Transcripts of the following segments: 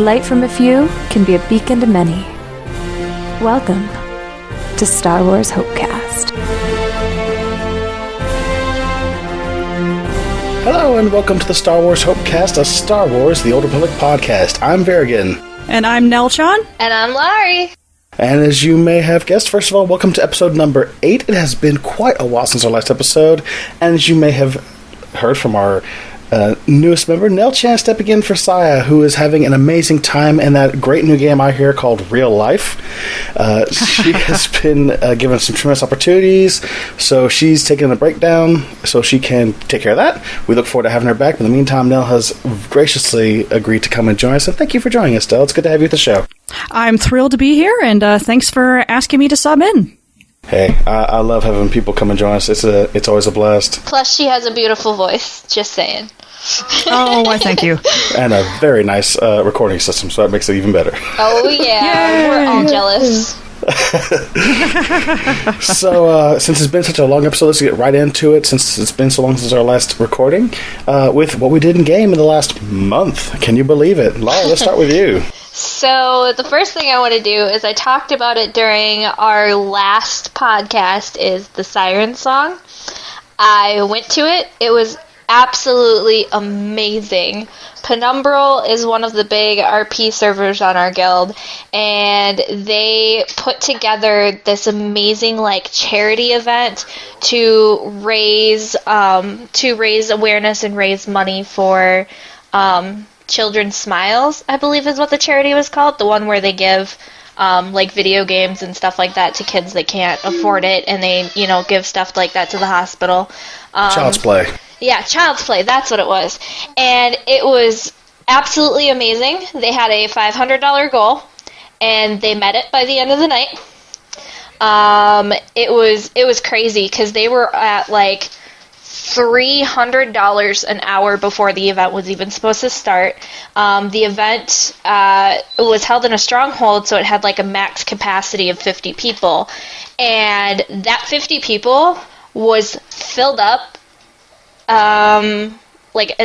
Light from a few can be a beacon to many. Welcome to Star Wars Hopecast. Hello and welcome to the Star Wars Hopecast, a Star Wars The Old Republic podcast. I'm Vyrigan. And I'm Nell Chan. And I'm Lari. And as you may have guessed, first of all, welcome to episode number 8. It has been quite a while since our last episode, and as you may have heard from our newest member, Nell Chan, stepping in for Saya, who is having an amazing time in that great new game I hear called Real Life. She has been given some tremendous opportunities, so she's taking a breakdown so she can take care of that. We look forward to having her back. But in the meantime, Nell has graciously agreed to come and join us, and thank you for joining us, Nell. It's good to have you at the show. I'm thrilled to be here, and thanks for asking me to sub in. Hey, I love having people come and join us. It's always a blast. Plus, she has a beautiful voice. Just saying. Oh, why thank you. And a very nice recording system, so that makes it even better. Oh, yeah. We're all jealous. So, since it's been such a long episode, let's get right into it, since it's been so long since our last recording, with what we did in game in the last month. Can you believe it? Lara, let's start with you. So, the first thing I want to do is I talked about it during our last podcast, is the Siren song. I went to it. It was absolutely amazing. Penumbral is one of the big RP servers on our guild, and they put together this amazing charity event to raise awareness and raise money for Children's Smiles, I believe is what the charity was called, the one where they give video games and stuff like that to kids that can't afford it, and they give stuff like that to the hospital. Child's Play. Yeah, Child's Play, that's what it was. And it was absolutely amazing. They had a $500 goal, and they met it by the end of the night. It was crazy, because they were at $300 an hour before the event was even supposed to start. The event was held in a stronghold, so it had a max capacity of 50 people. And that 50 people was filled up an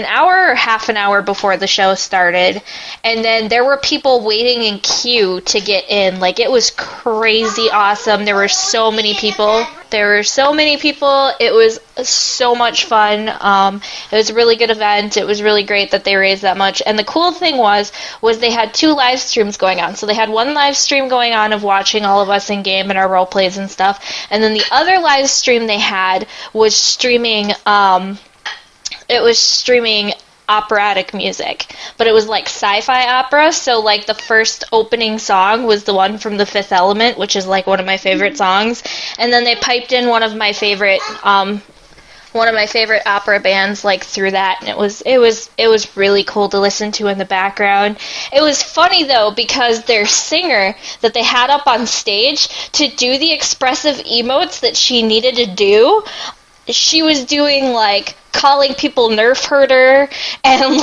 hour or half an hour before the show started, and then there were people waiting in queue to get in. It was crazy awesome. There were so many people. It was so much fun. It was a really good event. It was really great that they raised that much. And the cool thing was they had 2 live streams going on. So they had one live stream going on of watching all of us in game and our role plays and stuff, and then the other live stream they had was streaming operatic music, but it was sci-fi opera. So the first opening song was the one from The Fifth Element, which is one of my favorite songs, and then they piped in one of my favorite opera bands through that, and it was really cool to listen to in the background. It was funny though, because their singer that they had up on stage to do the expressive emotes that she needed to do, she was doing calling people nerf herder and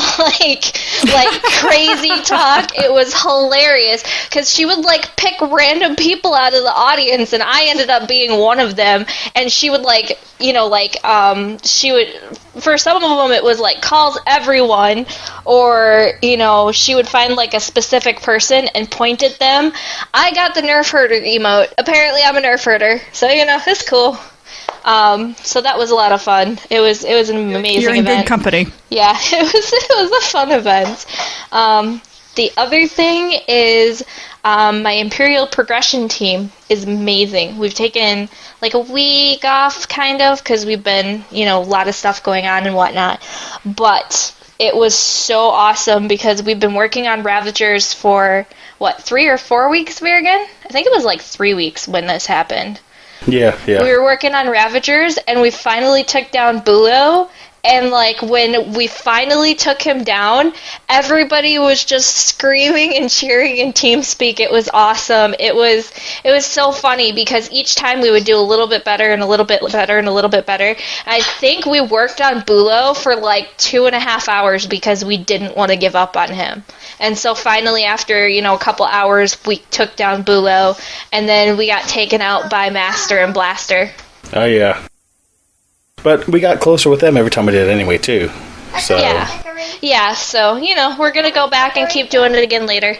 crazy talk. It was hilarious, because she would pick random people out of the audience, and I ended up being one of them, and she would she would, for some of them it was calls everyone, or she would find a specific person and point at them. I got the nerf herder emote. Apparently I'm a nerf herder, so it's cool. So that was a lot of fun. It was an amazing You're in event. good company. Yeah, it was a fun event. The other thing is my Imperial Progression team is amazing. We've taken a week off, kind of, because we've been, a lot of stuff going on and whatnot. But it was so awesome, because we've been working on Ravagers for, 3 or 4 weeks, Vyrigan? I think it was 3 weeks when this happened. Yeah. We were working on Ravagers, and we finally took down Bulo, and when we finally took him down, everybody was just screaming and cheering in TeamSpeak. It was awesome. It was so funny, because each time we would do a little bit better and a little bit better and a little bit better. I think we worked on Bulo for 2.5 hours, because we didn't want to give up on him. And so finally, after, a couple hours, we took down Bulo, and then we got taken out by Master and Blaster. Oh, yeah. But we got closer with them every time we did it anyway, too. So Yeah, so, we're going to go back and keep doing it again later.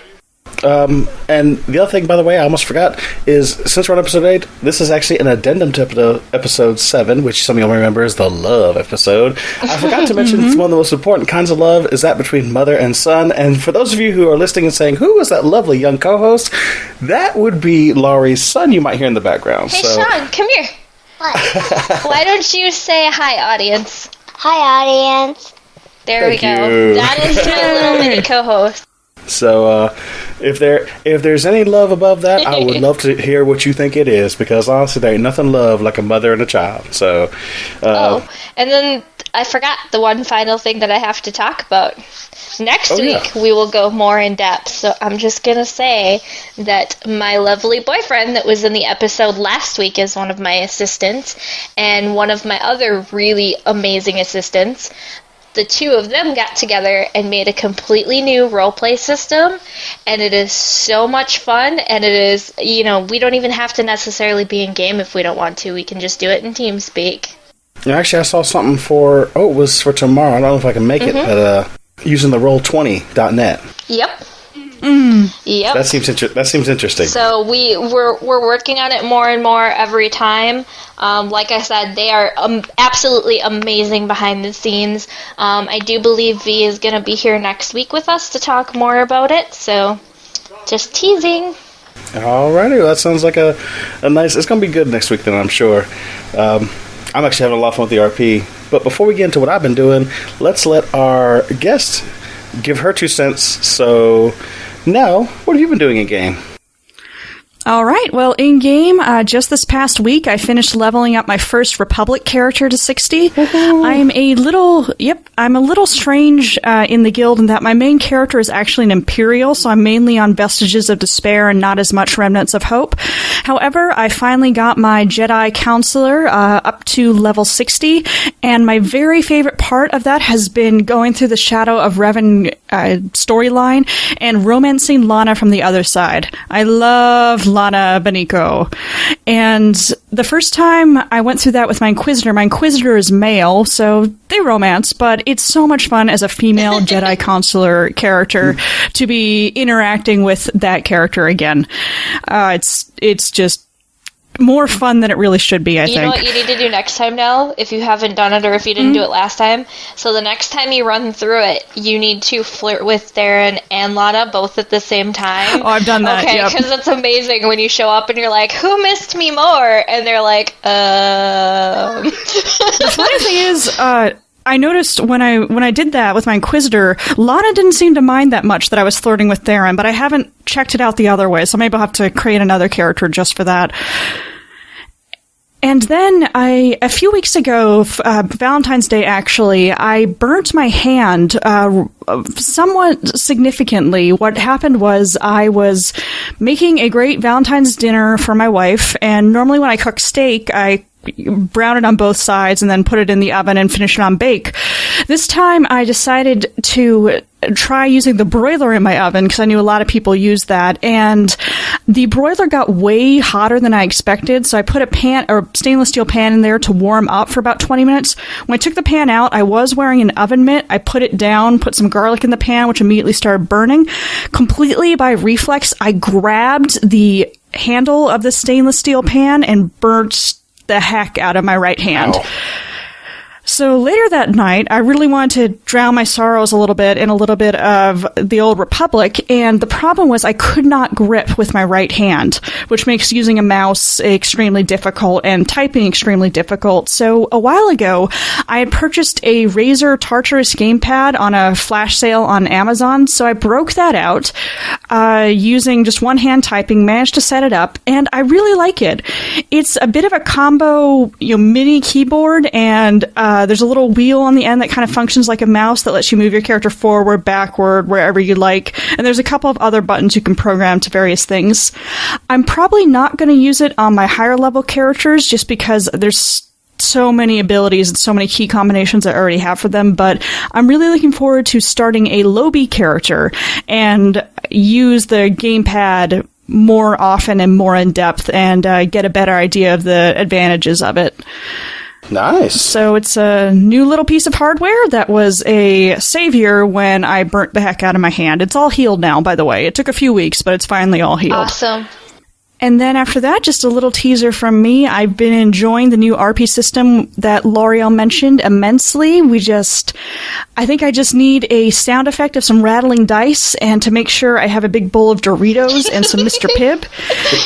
And the other thing, by the way, I almost forgot, is since we're on episode 8, this is actually an addendum to episode 7, which some of you'll remember is the love episode. I forgot to mention it's one of the most important kinds of love is that between mother and son. And for those of you who are listening and saying, who was that lovely young co-host? That would be Lari's son you might hear in the background. Hey, Sean, come here. What? Why don't you say hi, audience? Hi, audience. There we Thank go. you. That is my little mini co-host. So, if there's any love above that, I would love to hear what you think it is, because honestly, there ain't nothing love like a mother and a child. So, and then I forgot the one final thing that I have to talk about. Next week, we will go more in depth. So I'm just going to say that my lovely boyfriend that was in the episode last week is one of my assistants, and one of my other really amazing assistants. The two of them got together and made a completely new roleplay system, and it is so much fun, and it is, we don't even have to necessarily be in game if we don't want to. We can just do it in TeamSpeak. Actually, I saw something it was for tomorrow. I don't know if I can make it, but using the Roll20.net. Yep. Yep. That seems interesting. So we're working on it more and more every time. Like I said, they are absolutely amazing behind the scenes. I do believe V is going to be here next week with us to talk more about it. So just teasing. Alrighty, well, that sounds like a nice. It's going to be good next week then, I'm sure. I'm actually having a lot of fun with the RP. But before we get into what I've been doing, let's let our guest give her 2 cents. So, Nell, what have you been doing in game? All right. Well, in game, just this past week, I finished leveling up my first Republic character to 60. I'm a little strange in the guild in that my main character is actually an Imperial, so I'm mainly on Vestiges of Despair and not as much Remnants of Hope. However, I finally got my Jedi Counselor up to level 60, and my very favorite part of that has been going through the Shadow of Revan storyline and romancing Lana from the other side. I love Lana Beniko. And the first time I went through that with my Inquisitor is male, so they romance, but it's so much fun as a female Jedi Consular character to be interacting with that character again. It's just more fun than it really should be, I think. You know what you need to do next time now, if you haven't done it or if you didn't do it last time? So the next time you run through it, you need to flirt with Darren and Lana both at the same time. Oh, I've done that, okay, because it's amazing when you show up and you're like, who missed me more? And they're like, The funny thing is, I noticed when I did that with my Inquisitor, Lana didn't seem to mind that much that I was flirting with Darren, but I haven't checked it out the other way, so maybe I'll have to create another character just for that. And then a few weeks ago, Valentine's Day actually, I burnt my hand somewhat significantly. What happened was I was making a great Valentine's dinner for my wife, and normally when I cook steak, I brown it on both sides and then put it in the oven and finish it on bake. This time I decided to try using the broiler in my oven because I knew a lot of people use that, and the broiler got way hotter than I expected, so I put a stainless steel pan in there to warm up for about 20 minutes. When I took the pan out, I was wearing an oven mitt. I put it down, put some garlic in the pan, which immediately started burning. Completely by reflex, I grabbed the handle of the stainless steel pan and burnt the heck out of my right hand. Ow. So later that night, I really wanted to drown my sorrows a little bit in a little bit of the Old Republic, and the problem was I could not grip with my right hand, which makes using a mouse extremely difficult and typing extremely difficult. So a while ago, I had purchased a Razer Tartarus gamepad on a flash sale on Amazon, so I broke that out using just one hand typing, managed to set it up, and I really like it. It's a bit of a combo, mini keyboard, and there's a little wheel on the end that kind of functions like a mouse that lets you move your character forward, backward, wherever you like. And there's a couple of other buttons you can program to various things. I'm probably not going to use it on my higher level characters just because there's so many abilities and so many key combinations I already have for them, but I'm really looking forward to starting a Lobby character and use the gamepad more often and more in depth and get a better idea of the advantages of it. Nice. So it's a new little piece of hardware that was a savior when I burnt the heck out of my hand. It's all healed now, by the way. It took a few weeks, but it's finally all healed. Awesome. And then after that, just a little teaser from me. I've been enjoying the new RP system that L'Oreal mentioned immensely. I think I just need a sound effect of some rattling dice and to make sure I have a big bowl of Doritos and some Mr. Pibb.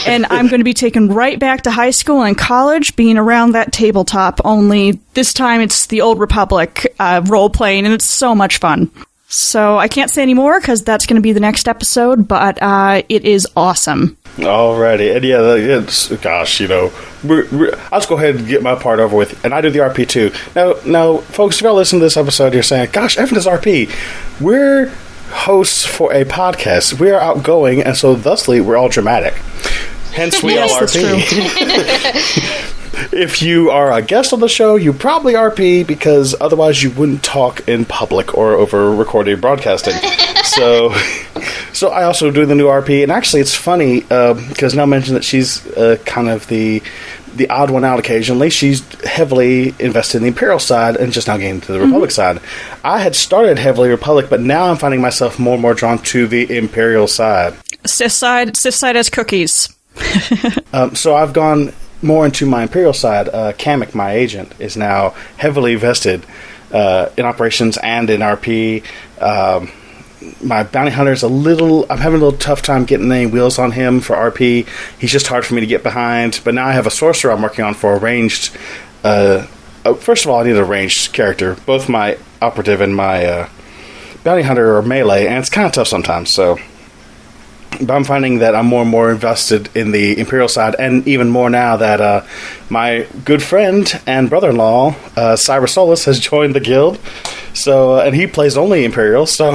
And I'm going to be taken right back to high school and college, being around that tabletop, only this time it's the Old Republic role-playing, and it's so much fun. So I can't say any more because that's going to be the next episode, but it is awesome. Alrighty, and gosh, I'll just go ahead and get my part over with, and I do the RP too. Now, folks, if y'all listen to this episode, you're saying, "Gosh, Evan does RP." We're hosts for a podcast. We are outgoing, and so thusly, we're all dramatic. Hence, we all RP. If you are a guest on the show, you probably RP because otherwise you wouldn't talk in public or over recorded broadcasting. So I also do the new RP, and actually it's funny because Nell mentioned that she's kind of the odd one out occasionally. She's heavily invested in the Imperial side and just now getting to the Republic side. I had started heavily Republic, but now I'm finding myself more and more drawn to the Imperial side. Cis side as cookies. So I've gone more into my Imperial side. Kamek, my agent, is now heavily vested in operations and in RP. My bounty hunter is I'm having a little tough time getting any wheels on him for RP. He's just hard for me to get behind. But now I have a sorcerer I'm working on for a ranged. First of all, I need a ranged character. Both my operative and my bounty hunter are melee, and it's kind of tough sometimes. But I'm finding that I'm more and more invested in the Imperial side, and even more now that my good friend and brother-in-law, Cyrus Solus, has joined the guild. So, and he plays only Imperial, so...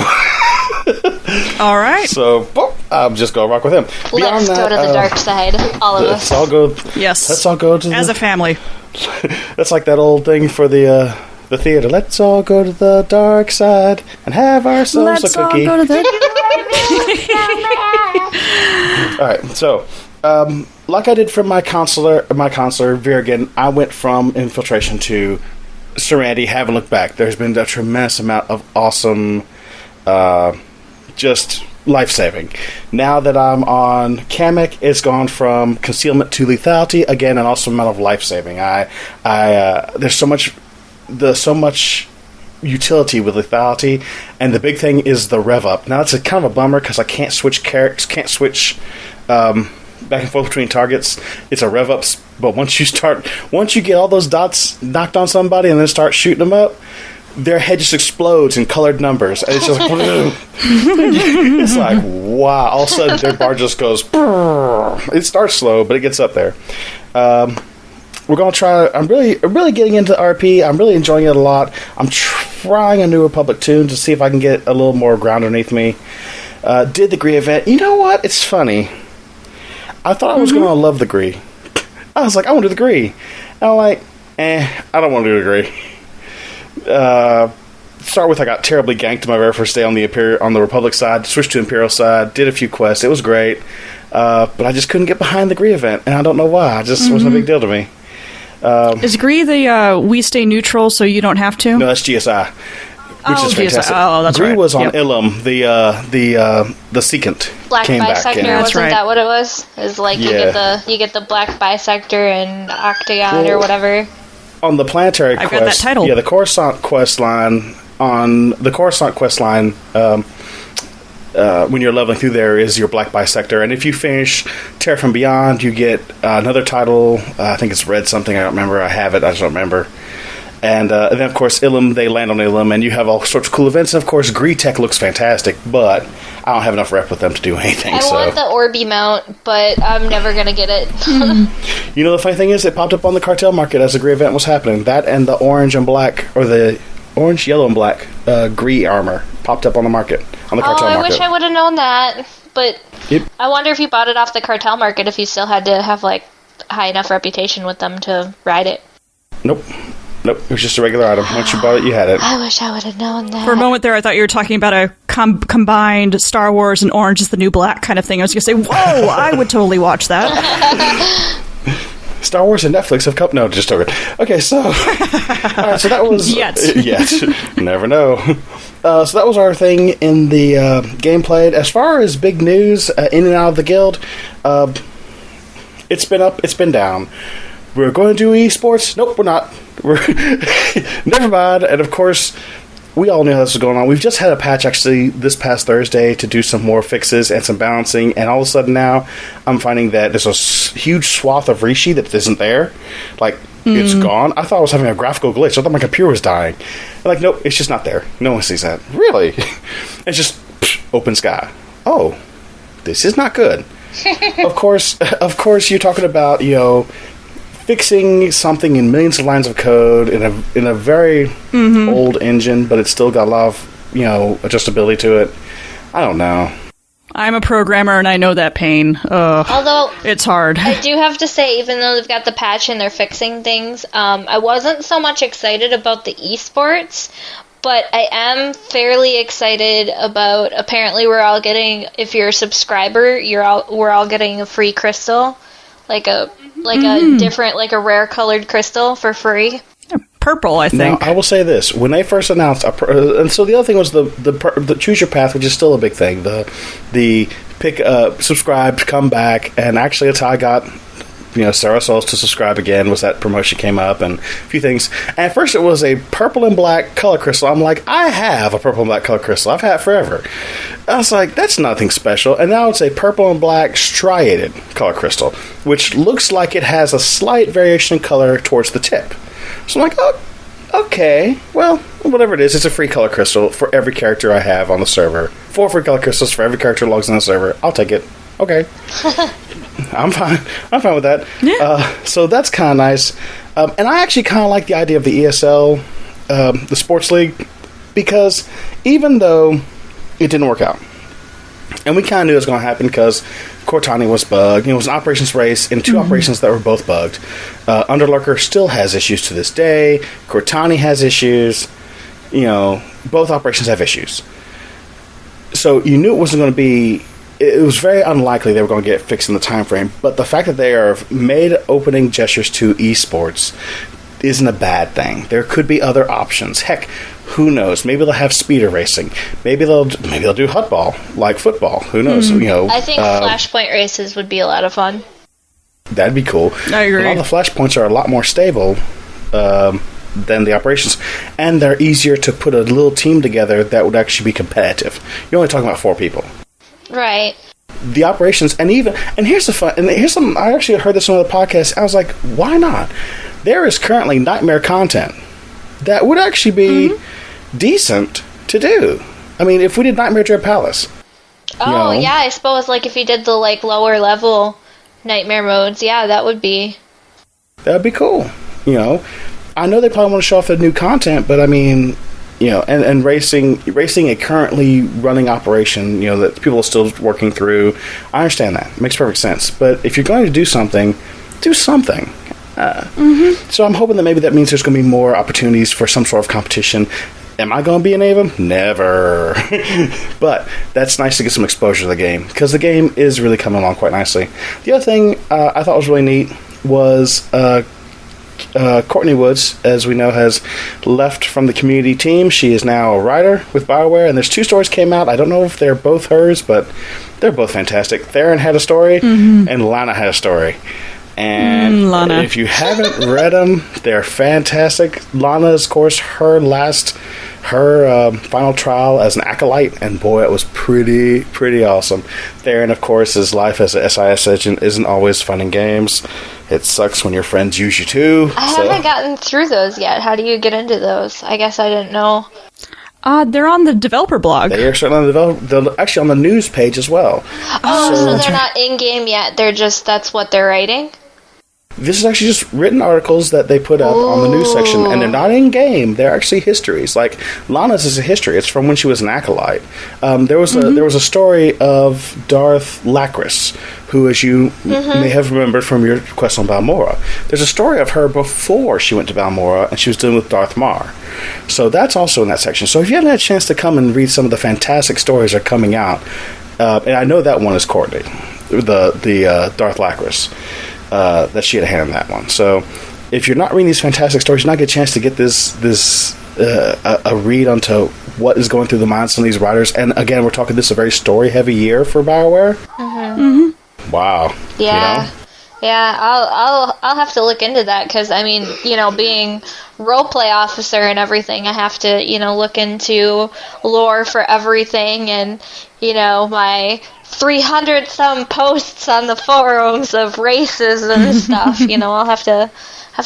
All right. So, I'm just going to rock with him. Let's go to the dark side, all of us. Yes. Let's all go to as a family. That's like that old thing for the theater. Let's all go to the dark side and have ourselves a cookie. Let's all go to the... All right, so like I did from my consular Vyrigan, I went from infiltration to Serenity. Haven't looked back. There's been a tremendous amount of awesome, just life-saving. Now that I'm on Kamek, it's gone from concealment to lethality again, and also amount of life-saving. There's so much utility with lethality, and the big thing is the rev up. Now it's a kind of a bummer because I can't switch characters, can't switch back and forth between targets. It's a rev up, but once you get all those dots knocked on somebody and then start shooting them up, their head just explodes in colored numbers, and it's just like it's like wow. All of a sudden their bar just goes. It starts slow, but it gets up there. We're going to try... I'm really getting into RP. I'm really enjoying it a lot. I'm trying a New Republic tune to see if I can get a little more ground underneath me. Did the Gree event. You know what? It's funny. I thought I was going to love the Gree. I was like, I want to do the Gree. And I'm like, I don't want to do the Gree. Start with, I got terribly ganked my very first day on the Republic side. Switched to Imperial side. Did a few quests. It was great. But I just couldn't get behind the Gree event. And I don't know why. It just wasn't a big deal to me. Is Gree the we stay neutral so you don't have to? No, that's GSI, which is fantastic. Oh, that's Gree right. was on Ilum, the secant. Black came bisector, back in. That's wasn't right. that what it was? Is like you get the black bisector and octagon or whatever. On the planetary I've quest, got that title. yeah, the Coruscant quest line when you're leveling through there is your black bisector, and if you finish Terra from Beyond, you get another title. I think it's red something. I don't remember. I have it. I just don't remember. And then, of course, Ilum, they land on Ilum, and you have all sorts of cool events. And, of course, Gree Tech looks fantastic, but I don't have enough rep with them to do anything. I want the Orby mount, but I'm never going to get it. You know, the funny thing is, it popped up on the cartel market as the Gree event was happening. That and the orange and black, or the orange, yellow, and black Gree armor popped up on the market, on the cartel market. I wish I would have known that, but Yep. I wonder if you bought it off the cartel market, if you still had to have, like, high enough reputation with them to ride it. Nope, it was just a regular item. Once you bought it, you had it. I wish I would have known that. For a moment there, I thought you were talking about a combined Star Wars and Orange is the New Black kind of thing. I was going to say, whoa, I would totally watch that. Star Wars and Netflix have come. No, just joking. Okay, so all right, so that was Yet. Never know. So that was our thing in the gameplay. As far as big news in and out of the guild, it's been up, it's been down. We're going to do esports. Nope, we're not. Never mind. And of course, we all knew how this was going on. We've just had a patch actually this past Thursday to do some more fixes and some balancing, and all of a sudden now I'm finding that there's a huge swath of Rishi that isn't there. Like, it's gone. I thought I was having a graphical glitch. I thought my computer was dying. I'm like, nope, it's just not there. No one sees that. Really? It's just open sky. Oh, this is not good. Of course, you're talking about, fixing something in millions of lines of code in a very old engine, but it's still got a lot of, adjustability to it. I don't know. I'm a programmer and I know that pain. Although it's hard. I do have to say, even though they've got the patch and they're fixing things, I wasn't so much excited about the esports, but I am fairly excited about, apparently we're all getting, if you're a subscriber, we're all getting a free crystal, like a different, like a rare colored crystal for free. Purple, I think. Now, I will say this: when they first announced, and so the other thing was the choose your path, which is still a big thing. The pick, subscribe, come back, and actually, it's how I got Sarah Souls to subscribe again. Was that promotion came up and a few things. And at first, it was a purple and black color crystal. I'm like, I have a purple and black color crystal. I've had it forever. I was like, that's nothing special. And now it's a purple and black striated color crystal, which looks like it has a slight variation in color towards the tip. So I'm like, oh, okay, well, whatever it is, it's a free color crystal for every character I have on the server. 4 free color crystals for every character who logs in the server. I'll take it. Okay. I'm fine with that. Yeah. So that's kind of nice. And I actually kind of like the idea of the ESL, the sports league, because even though it didn't work out, and we kind of knew it was going to happen because Cortani was bugged. It was an operations race in 2 operations that were both bugged. Underlurker still has issues to this day. Cortani has issues. Both operations have issues. So you knew it wasn't going to be... It was very unlikely they were going to get fixed in the time frame. But the fact that they are made opening gestures to esports isn't a bad thing. There could be other options. Heck, who knows? Maybe they'll have speeder racing. Maybe they'll do hutball like football. Who knows? I think flashpoint races would be a lot of fun. That'd be cool. I agree. And all the flashpoints are a lot more stable than the operations, and they're easier to put a little team together that would actually be competitive. You're only talking about 4 people, right? The operations, and here's the fun. And here's some. I actually heard this on the podcast. I was like, why not? There is currently nightmare content that would actually be decent to do. I mean, if we did Nightmare Dread Palace. Oh, yeah, I suppose, like, if you did the, like, lower level nightmare modes, yeah, that would be cool. I know they probably want to show off the new content, but I mean, and racing a currently running operation, that people are still working through. I understand that. It makes perfect sense. But if you're going to do something, do something. So I'm hoping that maybe that means there's going to be more opportunities for some sort of competition. Am I going to be any of them? Never. But that's nice to get some exposure to the game, because the game is really coming along quite nicely. The other thing I thought was really neat was Courtney Woods, as we know, has left from the community team. She is now a writer with BioWare, and there's 2 stories came out. I don't know if they're both hers, but they're both fantastic. Theron had a story, and Lana had a story. And if you haven't read them, they're fantastic. Lana's, of course, her final trial as an acolyte, and boy, it was pretty awesome. Theron, of course, his life as a SIS agent isn't always fun and games. It sucks when your friends use you too. I haven't gotten through those yet. How do you get into those? I guess I didn't know. They're on the developer blog. They are certainly on they're actually on the news page as well. Oh, so they're not in-game yet. They're just, that's what they're writing? This is actually just written articles that they put up on the news section, and they're not in-game. They're actually histories. Like, Lana's is a history. It's from when she was an acolyte. There was a story of Darth Lacris, who, as you may have remembered from your quest on Balmora, there's a story of her before she went to Balmora, and she was dealing with Darth Mar. So that's also in that section. So if you haven't had a chance to come and read some of the fantastic stories that are coming out, and I know that one is Courtney, the Darth Lacris. that she had a hand in that one. So if you're not reading these fantastic stories, you're not getting a chance to get a read onto what is going through the minds of these writers. And again, we're talking this is a very story-heavy year for BioWare. Mm-hmm. Wow. Yeah. Yeah, I'll have to look into that because, I mean, being roleplay officer and everything, I have to, look into lore for everything and, my 300-some posts on the forums of races and stuff. I'll have to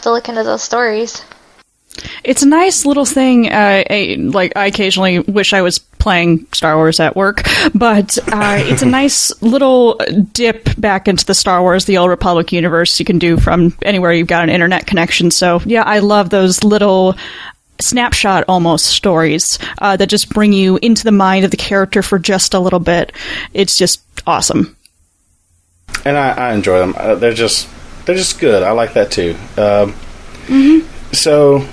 look into those stories. It's a nice little thing. I occasionally wish I was playing Star Wars at work, but it's a nice little dip back into the Star Wars, the Old Republic universe you can do from anywhere you've got an internet connection. So, yeah, I love those little snapshot almost stories that just bring you into the mind of the character for just a little bit. It's just awesome. And I enjoy them. They're just good. I like that too. So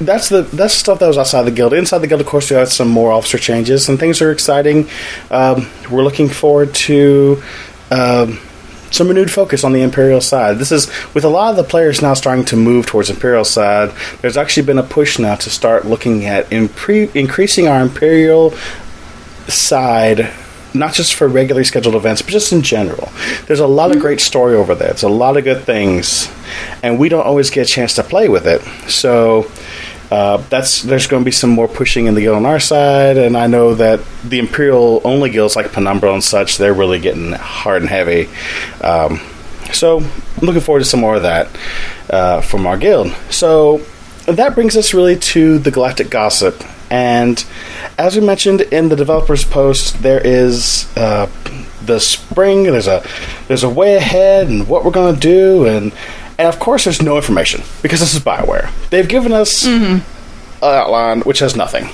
that's stuff that was outside the guild. Inside the guild, of course, we had some more officer changes, and things are exciting. We're looking forward to some renewed focus on the Imperial side. This is, with a lot of the players now starting to move towards Imperial side, there's actually been a push now to start looking at increasing our Imperial side, not just for regularly scheduled events, but just in general. There's a lot of great story over there. It's a lot of good things, and we don't always get a chance to play with it. So there's going to be some more pushing in the guild on our side, and I know that the Imperial-only guilds like Penumbra and such, they're really getting hard and heavy. So I'm looking forward to some more of that from our guild. So that brings us really to the Galactic Gossip. And as we mentioned in the developers post, there is the spring. There's a way ahead and what we're going to do, and of course there's no information because this is BioWare. They've given us an outline which has nothing.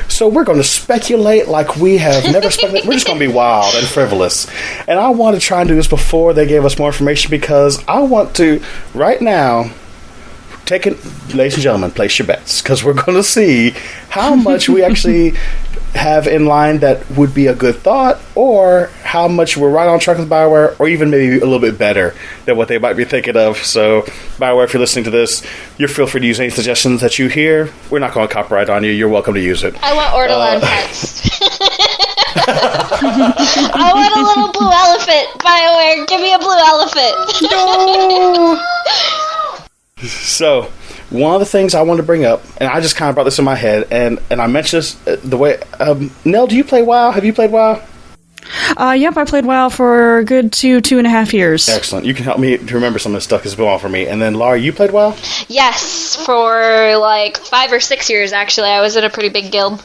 So we're going to speculate like we have never speculated. We're just going to be wild and frivolous. And I want to try and do this before they gave us more information because I want to right now. Ladies and gentlemen, place your bets, because we're going to see how much we actually have in line that would be a good thought, or how much we're right on track with BioWare, or even maybe a little bit better than what they might be thinking of. So, BioWare, if you're listening to this, you feel free to use any suggestions that you hear. We're not going to copyright on you. You're welcome to use it. I want Ortolan text. I want a little blue elephant. BioWare, give me a blue elephant. No! So, one of the things I wanted to bring up, and I just kind of brought this in my head, and I mentioned this the way... Nell, do you play WoW? Have you played WoW? Yep, I played WoW for a good 2.5 years. Excellent. You can help me to remember some of this stuff because it's been on for me. And then, Lari, you played WoW? Yes, for like 5 or 6 years, actually. I was in a pretty big guild.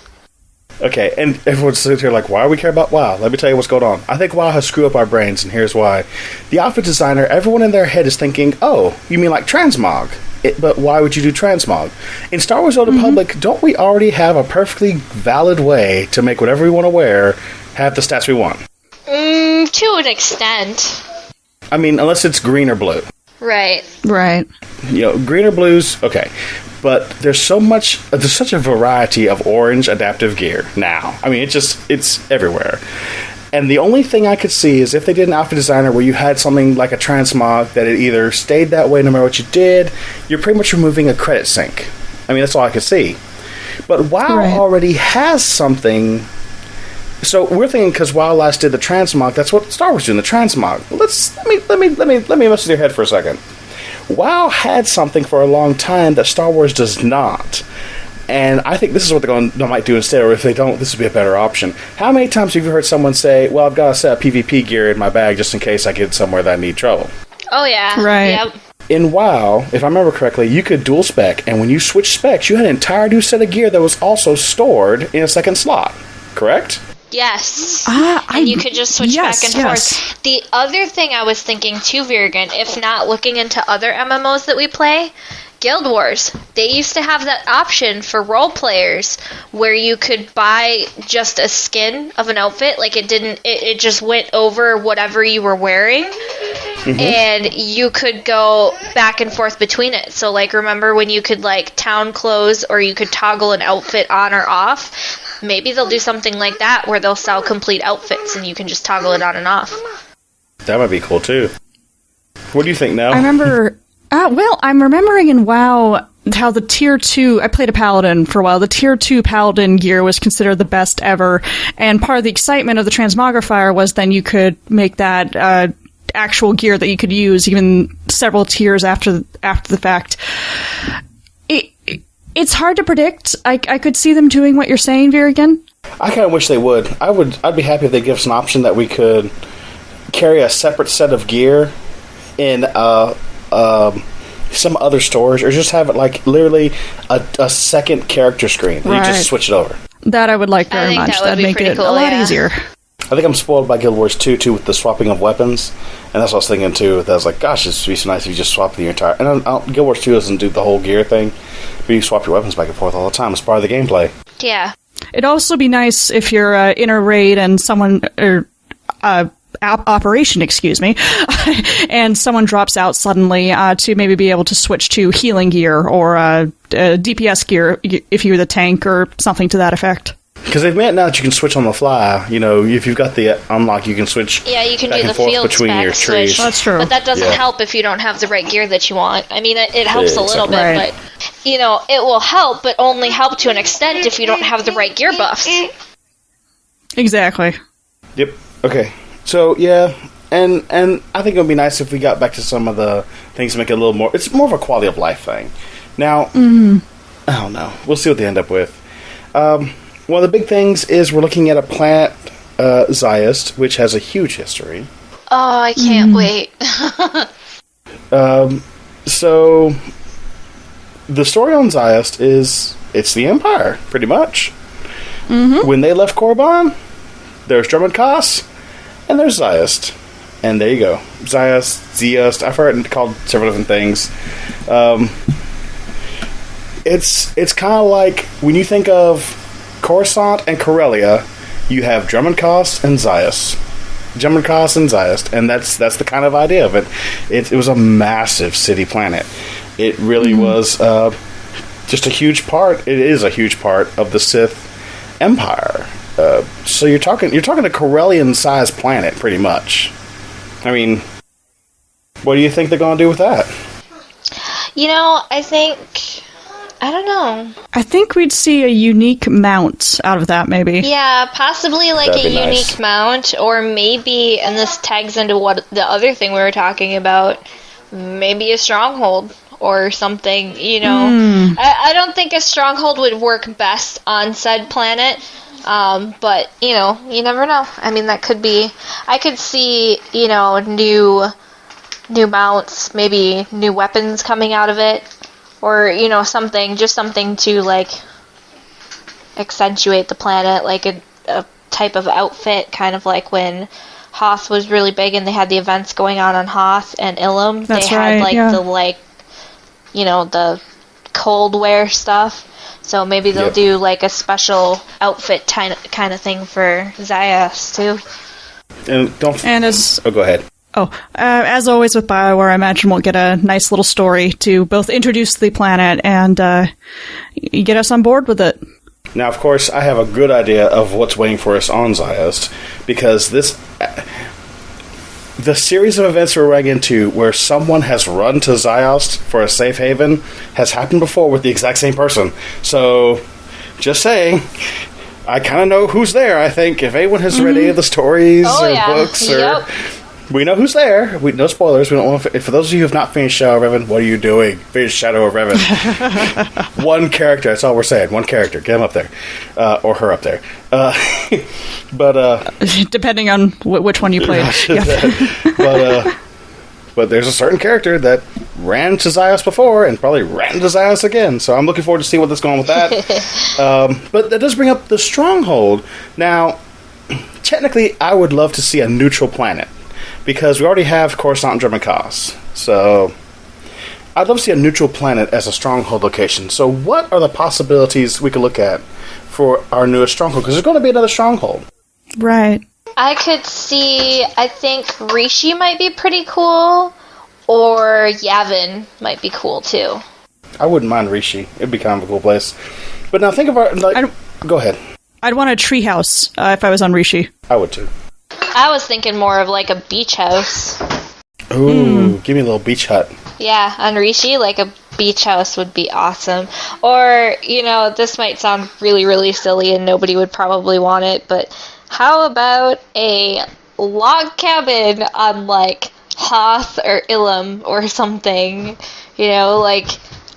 Okay, and everyone's sitting here like, why do we care about WoW? Let me tell you what's going on. I think WoW has screwed up our brains, and here's why. The outfit designer, everyone in their head is thinking, oh, you mean like transmog? But why would you do transmog? In Star Wars Old Republic, don't we already have a perfectly valid way to make whatever we want to wear have the stats we want? To an extent. I mean, unless it's green or blue. Right. Green or blues, okay. But there's such a variety of orange adaptive gear now. I mean, it's everywhere. And the only thing I could see is if they did an outfit designer where you had something like a transmog that it either stayed that way no matter what you did, you're pretty much removing a credit sink. I mean, that's all I could see. But WoW already has something. So we're thinking because WoW last did the transmog, that's what Star Wars doing, the transmog. Let me mess with your head for a second. WoW had something for a long time that Star Wars does not. And I think this is what they might do instead, or if they don't, this would be a better option. How many times have you heard someone say, well, I've got a set of PvP gear in my bag just in case I get somewhere that I need trouble? Oh, yeah. Right. Yep. In WoW, if I remember correctly, you could dual spec, and when you switch specs, you had an entire new set of gear that was also stored in a second slot. Correct? Yes. And you could just switch back and forth. The other thing I was thinking too, Vyrigan, if not looking into other MMOs that we play, Guild Wars. They used to have that option for role players where you could buy just a skin of an outfit, like it just went over whatever you were wearing. Mm-hmm. And you could go back and forth between it. So, like, remember when you could, like, town clothes or you could toggle an outfit on or off? Maybe they'll do something like that where they'll sell complete outfits and you can just toggle it on and off. That might be cool, too. What do you think now? I remember. I'm remembering in WoW how the tier 2, I played a paladin for a while, the tier 2 paladin gear was considered the best ever, and part of the excitement of the transmogrifier was then you could make that actual gear that you could use even several tiers after the fact. It's hard to predict. I could see them doing what you're saying, Vyrigan. I kind of wish they would. I'd be happy if they give us an option that we could carry a separate set of gear in some other storage, or just have it like literally a second character screen. Right. You just switch it over. That I would like very much. That'd make it a lot easier. I think I'm spoiled by Guild Wars 2 too with the swapping of weapons, and that's what I was thinking too. That I was like, gosh, this would be so nice if you just swap the entire. And Guild Wars 2 doesn't do the whole gear thing, but you swap your weapons back and forth all the time. It's part of the gameplay. Yeah. It'd also be nice if you're in a raid and someone operation, excuse me, and someone drops out suddenly to maybe be able to switch to healing gear or DPS gear if you're the tank or something to that effect. Because they've made it now that you can switch on the fly. You know, if you've got the unlock, you can switch. Yeah, you can back do and the forth field between your trees. That's true. But that doesn't help if you don't have the right gear that you want. I mean, it helps a little bit, right. but you know, it will help, but only help to an extent if you don't have the right gear buffs. Exactly. Yep. Okay. So yeah, and I think it would be nice if we got back to some of the things to make it a little more. It's more of a quality of life thing. Now, I don't know. We'll see what they end up with. One of the big things is we're looking at a planet, Ziost, which has a huge history. Oh, I can't wait. So, the story on Ziost is, it's the Empire, pretty much. When they left Korriban, there's Drummond Koss, and there's Ziost. And there you go. Ziost, I've heard it called several different things. It's kind of like, when you think of Coruscant and Corellia, you have Drummond Koss and Ziost. Drummond Koss and Ziost, and that's the kind of idea of it. It was a massive city planet. It really was just a huge part. It is a huge part of the Sith Empire. So you're talking a Corellian-sized planet, pretty much. I mean, what do you think they're going to do with that? You know, I don't know. I think we'd see a unique mount out of that, maybe. Yeah, possibly like a unique mount, or maybe, and this tags into what the other thing we were talking about, maybe a stronghold or something, you know. I don't think a stronghold would work best on said planet, but, you know, you never know. I mean, that could be, I could see, you know, new mounts, maybe new weapons coming out of it. Or, you know, something to, like, accentuate the planet, like a type of outfit, kind of like when Hoth was really big and they had the events going on Hoth and Ilum. That's they had, like, the, like, you know, the cold wear stuff. So maybe they'll do, like, a special outfit kind of thing for Ziost, too. And go ahead. As always with BioWare, I imagine we'll get a nice little story to both introduce the planet and get us on board with it. Now, of course, I have a good idea of what's waiting for us on Ziost, because the series of events we're running into where someone has run to Ziost for a safe haven has happened before with the exact same person. So, just saying, I kind of know who's there, I think. If anyone has read any of the stories books or... We know who's there. No spoilers. We don't want for those of you who have not finished Shadow of Revan, what are you doing? Finish Shadow of Revan. One character. That's all we're saying. One character. Get him up there. Or her up there. But depending on which one you played. But there's a certain character that ran to Ziost before and probably ran to Ziost again. So I'm looking forward to see what's going with that. But that does bring up the Stronghold. Now, technically, I would love to see a neutral planet. Because we already have Coruscant and Drummond Koss. So, I'd love to see a neutral planet as a stronghold location. So, what are the possibilities we could look at for our newest stronghold? Because there's going to be another stronghold. Right. I could see, I think Rishi might be pretty cool, or Yavin might be cool, too. I wouldn't mind Rishi. It'd be kind of a cool place. But now think of our... go ahead. I'd want a treehouse if I was on Rishi. I would, too. I was thinking more of like a beach house. Ooh, give me a little beach hut. Yeah, on Rishi, like a beach house would be awesome. Or, this might sound really, really silly and nobody would probably want it, but how about a log cabin on, like, Hoth or Ilum or something? Like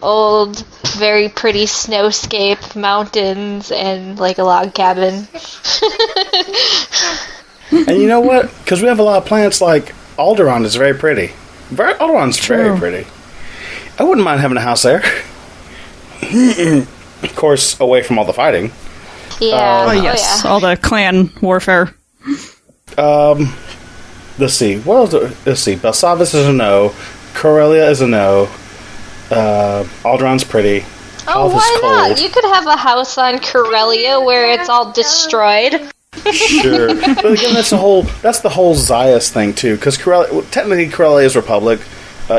old, very pretty snowscape mountains and, like, a log cabin. And you know what? Because we have a lot of plants, like Alderaan is very pretty. Alderaan's very pretty. I wouldn't mind having a house there. Of course, away from all the fighting. Yeah. Yes. All the clan warfare. Let's see. What else? Let's see. Belsavis is a no. Corellia is a no. Alderaan's pretty. Oh, why not? You could have a house on Corellia where it's all destroyed. Sure. But again, that's the whole Ziost thing, too. Because technically Corellia is Republic,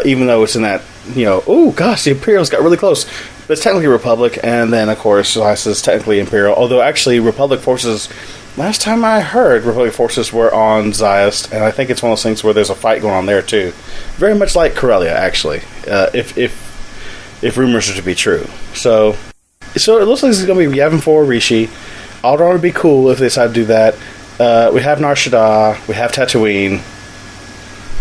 even though it's in that, oh gosh, the Imperials got really close. But it's technically Republic, and then, of course, Ziost is technically Imperial. Although, actually, Republic forces, last time I heard, Republic forces were on Ziost, and I think it's one of those things where there's a fight going on there, too. Very much like Corellia, actually, if rumors are to be true. So it looks like it's going to be Yavin 4 Rishi. Alderaan would be cool if they decide to do that. We have Nar Shaddaa. We have Tatooine.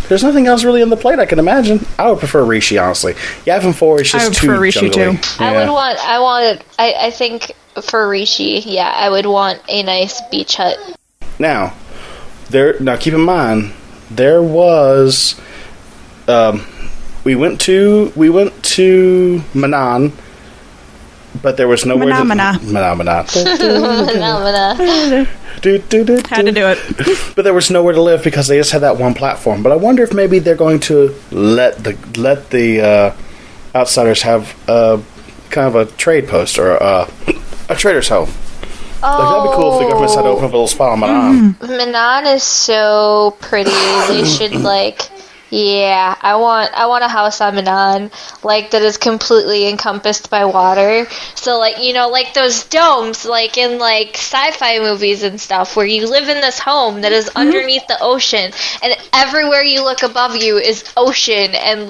There's nothing else really on the plate I can imagine. I would prefer Rishi, honestly. Yavin 4 is just too jungly. I would prefer Rishi, too. Yeah. I think for Rishi, yeah, I would want a nice beach hut. Now keep in mind, there was... We went to Manan, but there was nowhere to... Mana. Had to do it. But there was nowhere to live because they just had that one platform. But I wonder if maybe they're going to let the outsiders have kind of a trade post or a trader's home. That'd be cool if the government decided to open up a little spot on Manan. Manan is so pretty. They should Yeah, I want a house on Manan, that is completely encompassed by water. So, like those domes, in, sci-fi movies and stuff, where you live in this home that is underneath the ocean, and everywhere you look above you is ocean and,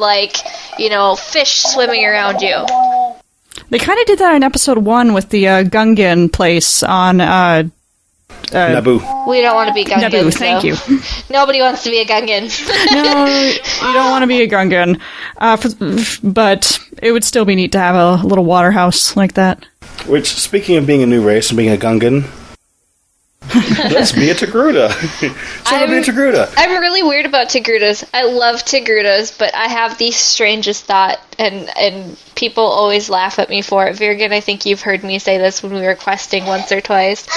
fish swimming around you. They kind of did that in episode 1 with the Gungan place on, Naboo. We don't want to be Gungans. Naboo, thank you. Nobody wants to be a Gungan. No, you don't want to be a Gungan. But it would still be neat to have a little water house like that. Which, speaking of being a new race and being a Gungan, let's be a Togruta. Be a Togruta. I'm really weird about Togrutas. I love Togrutas, but I have the strangest thought, and people always laugh at me for it. Vyrigan, I think you've heard me say this when we were questing once or twice.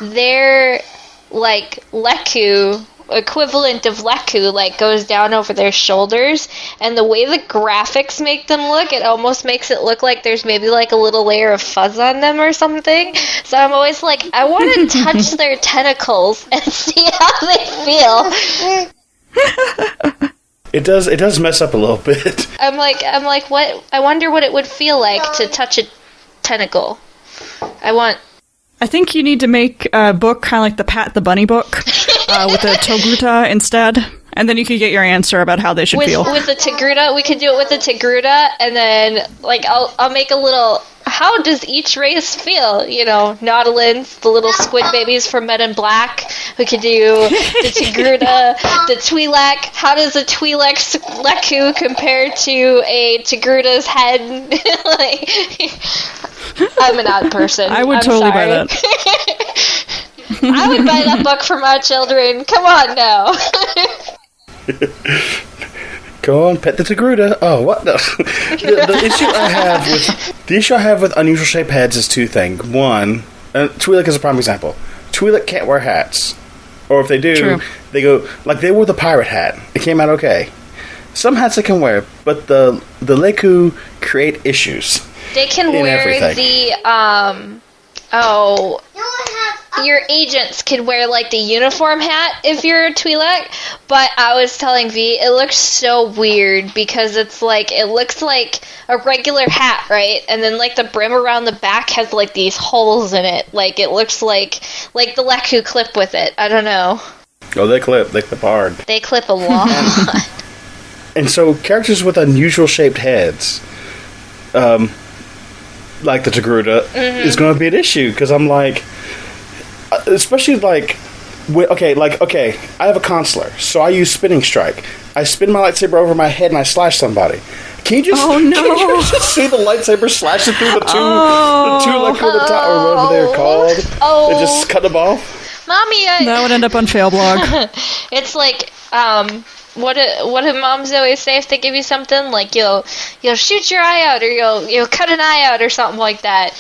They're like Leku, equivalent of Leku, goes down over their shoulders, and the way the graphics make them look, it almost makes it look like there's maybe a little layer of fuzz on them or something. So I'm always I want to touch their tentacles and see how they feel. It does mess up a little bit. I'm like, what? I wonder what it would feel like to touch a tentacle. I think you need to make a book kind of like the Pat the Bunny book with a Togruta instead, and then you could get your answer about how they should feel. With the Togruta, we could do it with the Togruta, and then I'll make a little. How does each race feel? Nautilins, the little squid babies from Men in Black. We could do the Togruta, the Twi'lek. How does a Twi'lek's Leku compare to a Togruta's head? I'm an odd person. I would totally buy that. I would buy that book for my children. Come on now. Go on, pet the Togruta. Oh, what? No. The issue I have with unusual shaped heads is two things. One, Twi'lek is a prime example. Twi'lek can't wear hats, or if they do, True. They go they wore the pirate hat. It came out okay. Some hats they can wear, but the Leku create issues. They can wear everything. Your agents can wear the uniform hat if you're a Twi'lek, but I was telling V, it looks so weird because it's it looks like a regular hat, right? And then the brim around the back has these holes in it. It looks like the Leku clip with it. I don't know. Oh, they clip hard. They clip a lot. And so characters with unusual shaped heads, like the Togruta, is going to be an issue, because I'm like, especially like, okay, I have a consular, so I use spinning strike. I spin my lightsaber over my head and I slash somebody. Can you just, can you just see the lightsaber slashing through the two like on the top, or whatever they're called? They just cut them off. Mommy, that would end up on Failblog. It's like, what do moms always say if they give you something? Like, you'll shoot your eye out, or you'll cut an eye out, or something like that.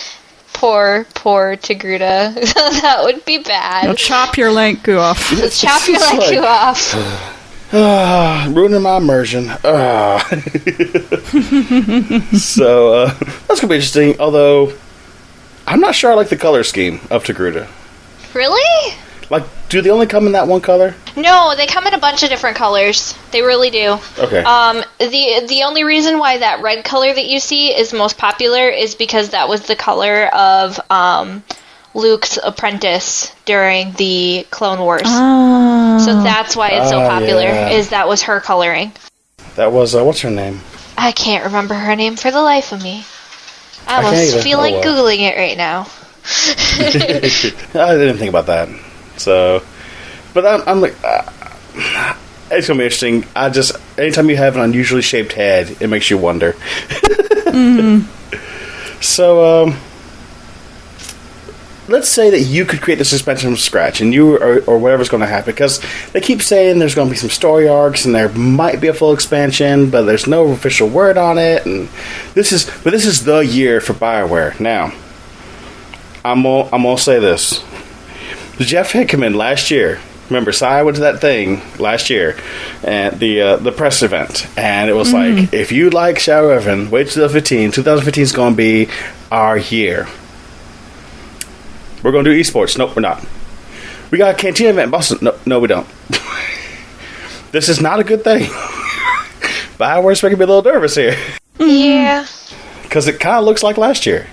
Poor Togruta. That would be bad. You'll chop your Lanku off. Chop your Lanku off. Ruining my immersion. So, that's going to be interesting, although I'm not sure I like the color scheme of Togruta. Really? Like, do they only come in that one color? No, they come in a bunch of different colors. They really do. Okay. The only reason why that red color that you see is most popular is because that was the color of Luke's apprentice during the Clone Wars. Oh. So that's why it's so popular, yeah. is that was her coloring. That was, what's her name? I can't remember her name for the life of me. I almost feel like Googling it right now. I didn't think about that. So, but I'm like, it's gonna be interesting. Anytime you have an unusually shaped head, it makes you wonder. So, let's say that you could create this expansion from scratch, and or whatever's going to happen, because they keep saying there's going to be some story arcs, and there might be a full expansion, but there's no official word on it. And this is the year for BioWare. Now, I'm gonna say this. Jeff Hickman last year, remember, Sai went to that thing last year at the press event, and it was like, if you like Shadow Revan, wait till 2015 is going to be our year. We're going to do esports. Nope, we're not. We got a Cantina event in Boston. No, we don't. This is not a good thing. BioWare's making me a little nervous here. Yeah. Because it kind of looks like last year.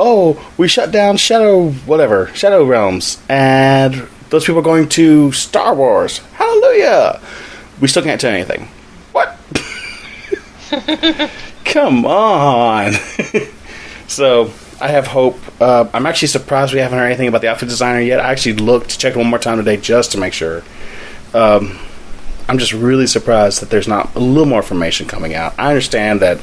Oh, we shut down Shadow Realms, and those people are going to Star Wars. Hallelujah! We still can't tell anything. What? Come on. So, I have hope. I'm actually surprised we haven't heard anything about the outfit designer yet. I actually checked one more time today just to make sure. I'm just really surprised that there's not a little more information coming out. I understand that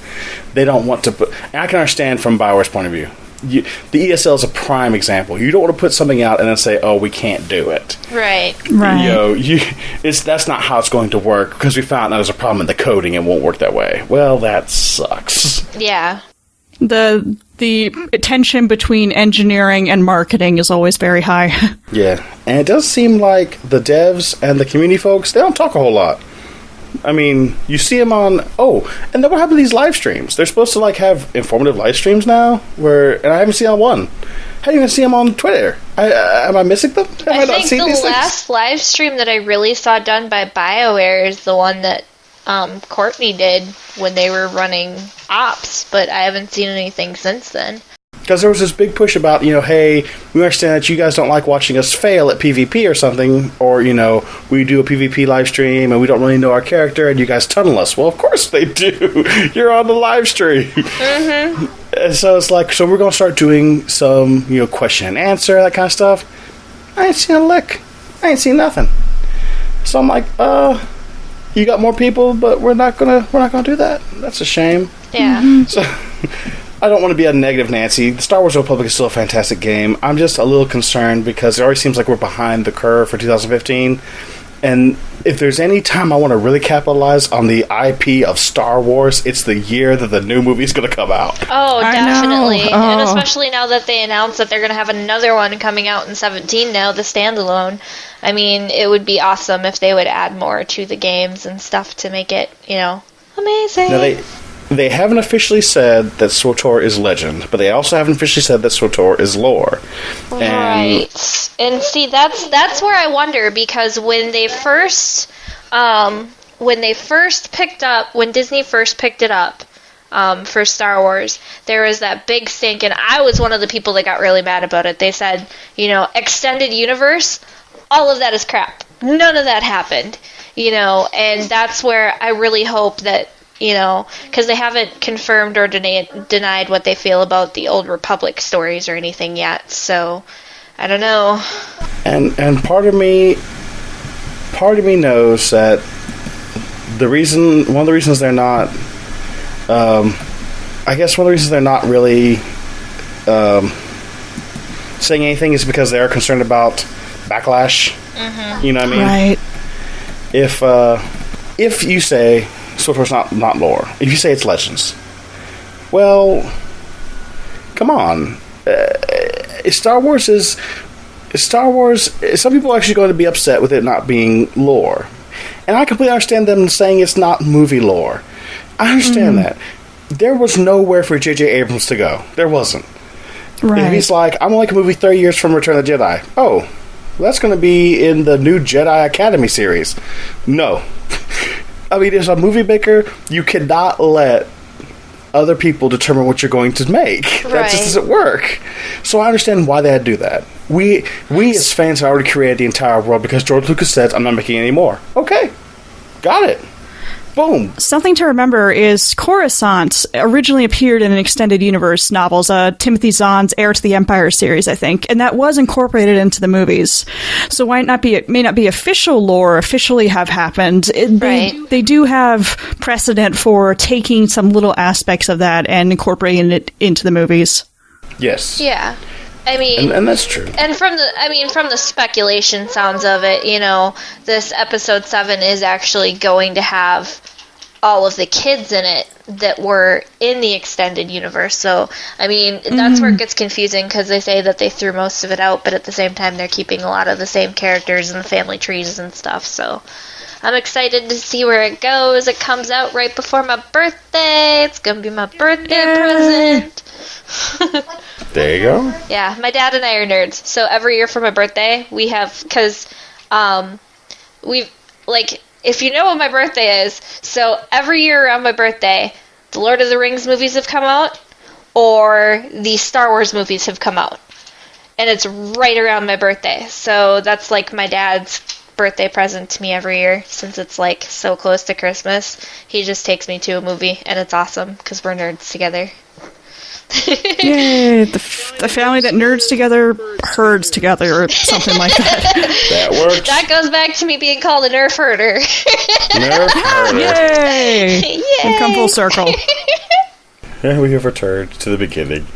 they don't want to put... I can understand from BioWare's point of view. The ESL is a prime example. You don't want to put something out and then say, "Oh, we can't do it." Right. That's not how it's going to work, because we found out there's a problem in the coding and it won't work that way. Well, that sucks. Yeah. The tension between engineering and marketing is always very high. Yeah, and it does seem like the devs and the community folks, they don't talk a whole lot. I mean, you see them on... Oh, and then what happened to these live streams? They're supposed to, have informative live streams now, and I haven't seen on one. I didn't even see them on Twitter. Am I missing them? I think the last live stream that I really saw done by BioWare is the one that Courtney did when they were running Ops, but I haven't seen anything since then. Because there was this big push about, hey, we understand that you guys don't like watching us fail at PvP or something, or, we do a PvP live stream and we don't really know our character and you guys tunnel us. Well, of course they do. You're on the live stream. Mm-hmm. And so it's like, so we're going to start doing some, question and answer, that kind of stuff. I ain't seen a lick. I ain't seen nothing. So I'm like, you got more people, but we're not gonna do that. That's a shame. Yeah. Mm-hmm. So I don't want to be a negative Nancy. The Star Wars Republic is still a fantastic game. I'm just a little concerned because it already seems like we're behind the curve for 2015. And if there's any time I want to really capitalize on the IP of Star Wars, it's the year that the new movie is going to come out. Oh, definitely. And Oh. especially now that they announced that they're going to have another one coming out in 2017 now, the standalone. I mean, it would be awesome if they would add more to the games and stuff to make it, amazing. Now, they haven't officially said that Swtor is legend, but they also haven't officially said that Swtor is lore. Right. And see, that's where I wonder, because when Disney first picked it up for Star Wars, there was that big stink, and I was one of the people that got really mad about it. They said, extended universe, all of that is crap. None of that happened. and that's where I really hope that, because they haven't confirmed or denied what they feel about the Old Republic stories or anything yet, so I don't know. And part of me knows that one of the reasons they're not, I guess one of the reasons they're not really saying anything is because they are concerned about backlash. Mm-hmm. You know what I mean? Right. If you say Swtor's not lore, if you say it's legends, well, come on. Star Wars. Some people are actually going to be upset with it not being lore, and I completely understand them saying it's not movie lore. I understand that. There was nowhere for J.J. Abrams to go. There wasn't. Right. If he's like, I'm going to make a movie 30 years from Return of the Jedi. Oh, that's going to be in the new Jedi Academy series. No. I mean, as a movie maker, you cannot let other people determine what you're going to make. Right. That just doesn't work. So I understand why they had to do that. We as fans have already created the entire world because George Lucas said, I'm not making any more. Okay. Got it. Boom. Something to remember is Coruscant originally appeared in an extended universe novels, Timothy Zahn's Heir to the Empire series, I think, and that was incorporated into the movies. So why it may not be official lore, officially have happened. They do have precedent for taking some little aspects of that and incorporating it into the movies. Yes. Yeah. I mean, and that's true. And from the speculation sounds of it, this episode 7 is actually going to have all of the kids in it that were in the extended universe. So, I mean, that's where it gets confusing because they say that they threw most of it out, but at the same time they're keeping a lot of the same characters and the family trees and stuff. So, I'm excited to see where it goes. It comes out right before my birthday. It's going to be my birthday present. There you go. Yeah, my dad and I are nerds. So every year for my birthday, we have, because if you know what my birthday is, so every year around my birthday, the Lord of the Rings movies have come out, or the Star Wars movies have come out. And it's right around my birthday. So that's like my dad's birthday present to me every year, since it's like so close to Christmas. He just takes me to a movie, and it's awesome, because we're nerds together. Yay, the family that nerds together, herds together, or something like that. That works. That goes back to me being called a nerf herder. Nerf herder. Yay! Yay! We come full circle. Yeah, we have returned to the beginning.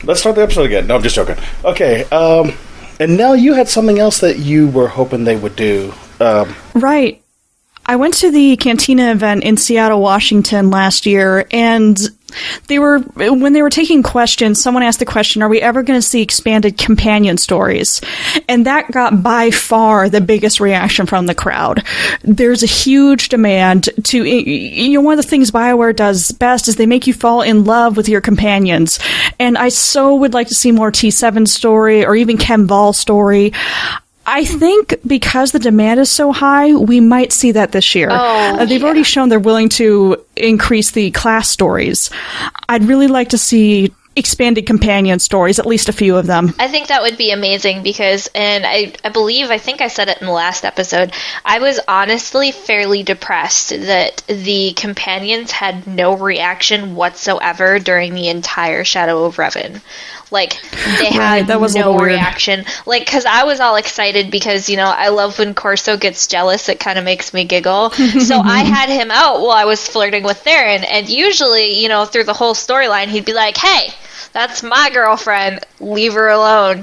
Let's start the episode again. No, I'm just joking. Okay, and Nell, you had something else that you were hoping they would do. Right. I went to the Cantina event in Seattle, Washington last year, and when they were taking questions, someone asked the question, are we ever going to see expanded companion stories? And that got by far the biggest reaction from the crowd. There's a huge demand to, one of the things BioWare does best is they make you fall in love with your companions. And I so would like to see more T7 story or even Ken Vall's story. I think because the demand is so high, we might see that this year. They've already shown they're willing to increase the class stories. I'd really like to see expanded companion stories, at least a few of them. I think that would be amazing because, and I think I said it in the last episode, I was honestly fairly depressed that the companions had no reaction whatsoever during the entire Shadow of Revan. Like, they had that was no reaction. Like, because I was all excited because, I love when Corso gets jealous. It kind of makes me giggle. So I had him out while I was flirting with Theron. And usually, through the whole storyline, he'd be like, hey, that's my girlfriend. Leave her alone,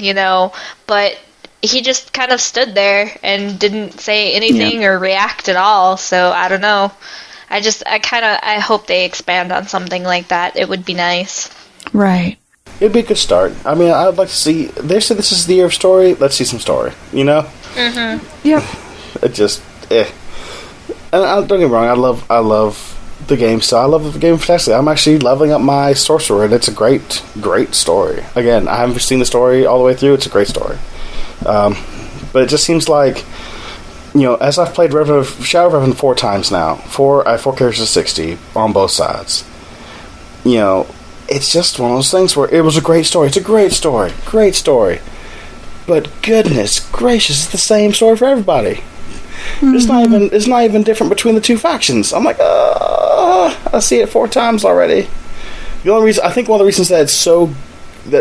But he just kind of stood there and didn't say anything or react at all. So I don't know. I hope they expand on something like that. It would be nice. Right. It'd be a good start. I mean, I'd like to see... They said this is the year of story. Let's see some story, Mm-hmm. Yep. It just... And don't get me wrong, I love the game, so I love the game fantastically. I'm actually leveling up my sorcerer, and it's a great, great story. Again, I haven't seen the story all the way through. It's a great story. But it just seems like... as I've played Shadow of Revan 4 times now, I have 4 characters of 60 on both sides. It's just one of those things where it was a great story. It's a great story. But goodness gracious, it's the same story for everybody. It's not even different between the two factions. I'm like, I see it 4 times already. The only reason, I think one of the reasons that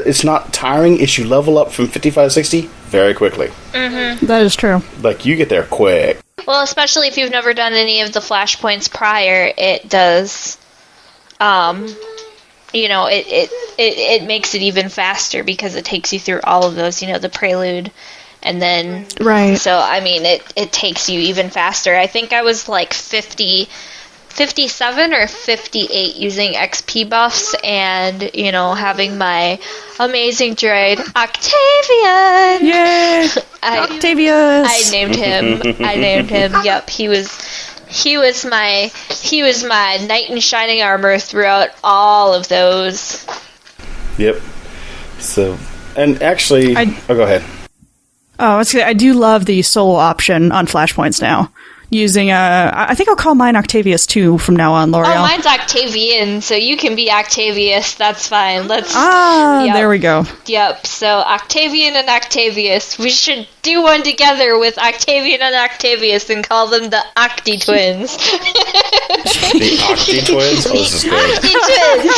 it's not tiring is you level up from 55 to 60 very quickly. Mm-hmm. That is true. Like, you get there quick. Well, especially if you've never done any of the flashpoints prior, it does, it makes it even faster because it takes you through all of those, the prelude, and then... Right. So, I mean, it takes you even faster. I think I was like 57 or 58 using XP buffs and, having my amazing droid, Octavian! Yay! Octavius! I named him. Yep, he was my knight in shining armor throughout all of those. Yep. So, and actually... go ahead. Oh, I do love the solo option on flashpoints now. Using I think I'll call mine Octavius too from now on, L'Oreal. Oh, mine's Octavian, so you can be Octavius. That's fine. Yep. There we go. Yep. So Octavian and Octavius. We should do one together with Octavian and Octavius and call them the Octi Twins. The Octi Twins. Oh, this is good. Octi Twins.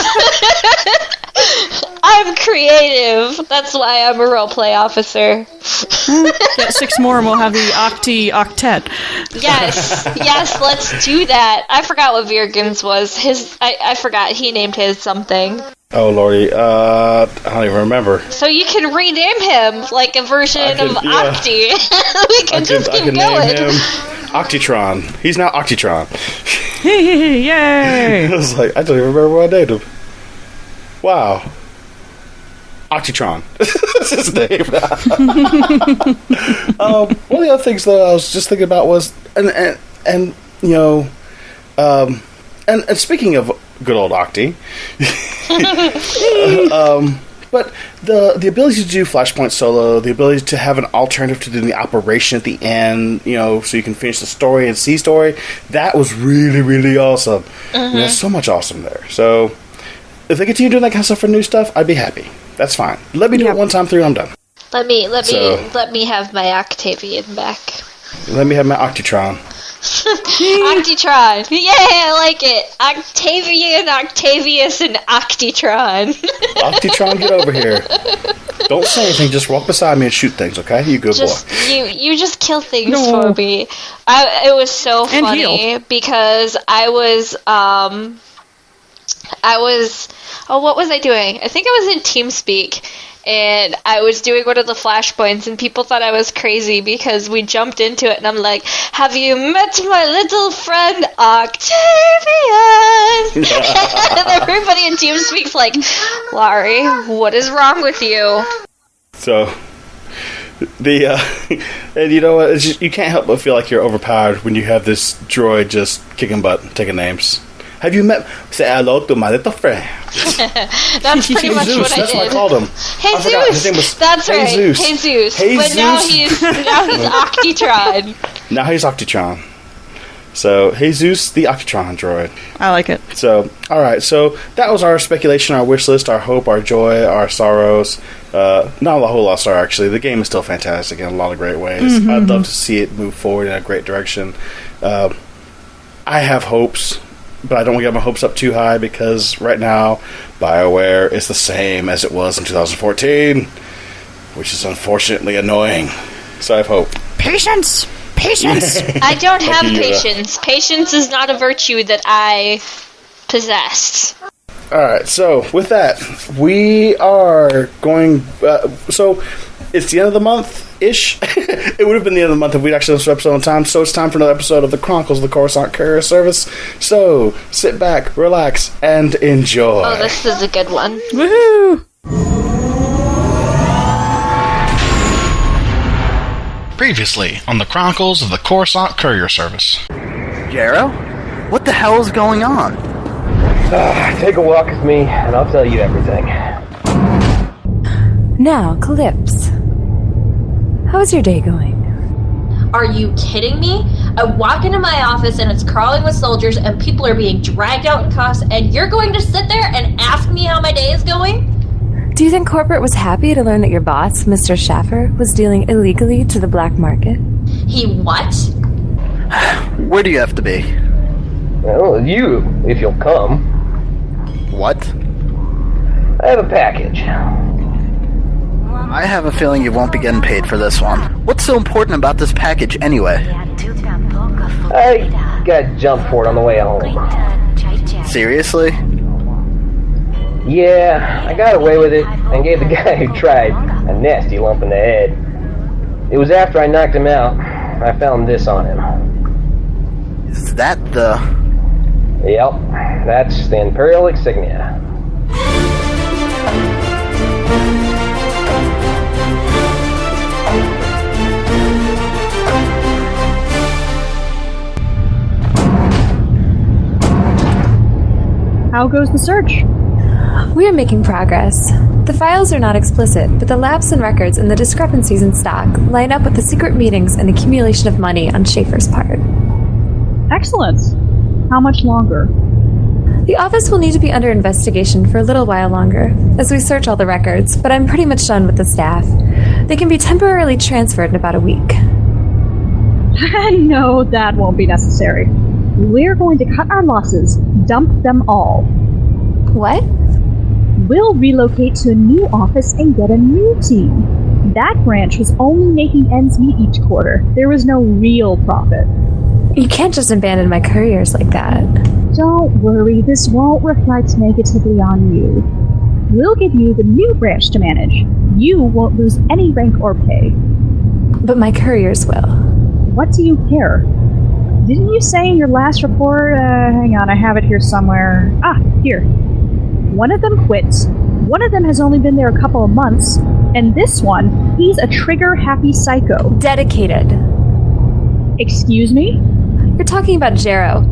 I'm creative. That's why I'm a roleplay officer. Get 6 more and we'll have the Octet. Yes, let's do that. I forgot what Vyrigan's was. I forgot. He named his something. Oh, Lordy. I don't even remember. So you can rename him like a version of Octi. We can just keep going. Name him Octitron. He's now Octitron. Yay! I was like, I don't even remember what I named him. Wow. Octitron. That's his name. One of the other things that I was just thinking about was, and speaking of good old Octi, but the ability to do Flashpoint solo, the ability to have an alternative to doing the operation at the end, so you can finish the story and see story, that was really, really awesome. Mm-hmm. There's so much awesome there. So if they continue doing that kind of stuff for new stuff, I'd be happy. That's fine. Let me do it one time through, I'm done. Let me have my Octavian back. Let me have my Octitron. Octitron. Yay, I like it. Octavian, Octavius, and Octitron. Octitron, get over here. Don't say anything, just walk beside me and shoot things, okay? You good boy. You just kill things for me. It was so funny because I was what was I doing? I think I was in TeamSpeak, and I was doing one of the flashpoints, and people thought I was crazy because we jumped into it, and I'm like, have you met my little friend Octavian? And everybody in TeamSpeak's like, Lari, what is wrong with you? So, and you know what, it's just, you can't help but feel like you're overpowered when you have this droid just kicking butt, taking names. Have you met? Say hello to my little friend. That's pretty much Zeus, what I did. That's what I called him. Jesus. His name was That's right. Jesus. Jesus. Hey, but Zeus. now he's Octitron. Now he's Octitron. So, Jesus, the Octitron droid. I like it. So, alright, so that was our speculation, our wish list, our hope, our joy, our sorrows. Not a whole lot of sorrow, actually. The game is still fantastic in a lot of great ways. Mm-hmm. I'd love to see it move forward in a great direction. I have hopes, but I don't want to get my hopes up too high because right now, BioWare is the same as it was in 2014, which is unfortunately annoying. So I have hope. Patience! I don't have patience. Patience is not a virtue that I possess. Alright, so with that, we are going... so, it's the end of the month-ish. It would have been the end of the month if we'd actually done this episode on time, so it's time for another episode of the Chronicles of the Coruscant Courier Service. So, sit back, relax, and enjoy. Oh, this is a good one. Woohoo! Previously on the Chronicles of the Coruscant Courier Service. Jarrow? What the hell is going on? Take a walk with me, and I'll tell you everything. Now, Calypse. How's your day going? Are you kidding me? I walk into my office and it's crawling with soldiers and people are being dragged out in cuffs and you're going to sit there and ask me how my day is going? Do you think corporate was happy to learn that your boss, Mr. Schaffer, was dealing illegally to the black market? He what? Where do you have to be? Well, you, if you'll come. What? I have a package. I have a feeling you won't be getting paid for this one. What's so important about this package anyway? I got jumped for it on the way home. Seriously? Yeah, I got away with it and gave the guy who tried a nasty lump in the head. It was after I knocked him out, I found this on him. Is that the... Yep, that's the Imperial insignia. How goes the search? We are making progress. The files are not explicit, but the lapse in records and the discrepancies in stock line up with the secret meetings and accumulation of money on Schaefer's part. Excellent. How much longer? The office will need to be under investigation for a little while longer, as we search all the records, but I'm pretty much done with the staff. They can be temporarily transferred in about a week. No, that won't be necessary. We're going to cut our losses, dump them all. What? We'll relocate to a new office and get a new team. That branch was only making ends meet each quarter. There was no real profit. You can't just abandon my couriers like that. Don't worry, this won't reflect negatively on you. We'll give you the new branch to manage. You won't lose any rank or pay. But my couriers will. What do you care? Didn't you say in your last report, hang on, I have it here somewhere. Ah, here. One of them quit, one of them has only been there a couple of months, and this one, he's a trigger-happy psycho. Dedicated. Excuse me? You're talking about Jero.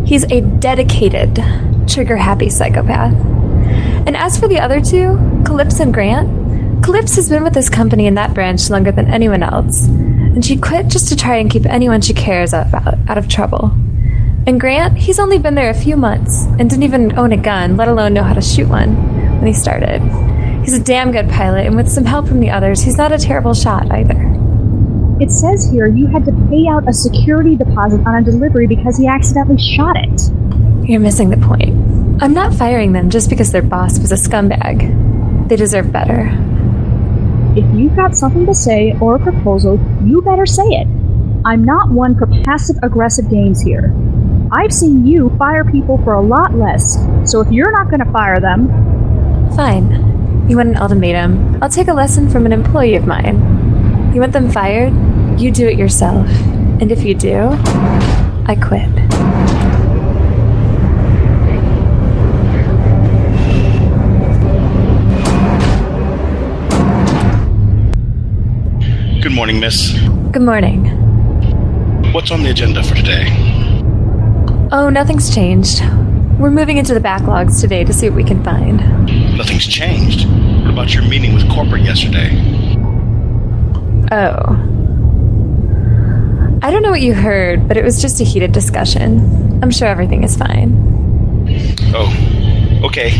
He's a dedicated, trigger-happy psychopath. And as for the other two, Calypso and Grant, Calypso has been with this company in that branch longer than anyone else, and she quit just to try and keep anyone she cares about out of trouble. And Grant, he's only been there a few months, and didn't even own a gun, let alone know how to shoot one, when he started. He's a damn good pilot, and with some help from the others, he's not a terrible shot either. It says here you had to pay out a security deposit on a delivery because he accidentally shot it. You're missing the point. I'm not firing them just because their boss was a scumbag. They deserve better. If you've got something to say or a proposal, you better say it. I'm not one for passive-aggressive games here. I've seen you fire people for a lot less, so if you're not going to fire them... Fine. You want an ultimatum? I'll take a lesson from an employee of mine. You want them fired? You do it yourself. And if you do, I quit. Good morning, miss. Good morning. What's on the agenda for today? Oh, nothing's changed. We're moving into the backlogs today to see what we can find. Nothing's changed. What about your meeting with corporate yesterday? Oh. I don't know what you heard, but it was just a heated discussion. I'm sure everything is fine. Oh, okay.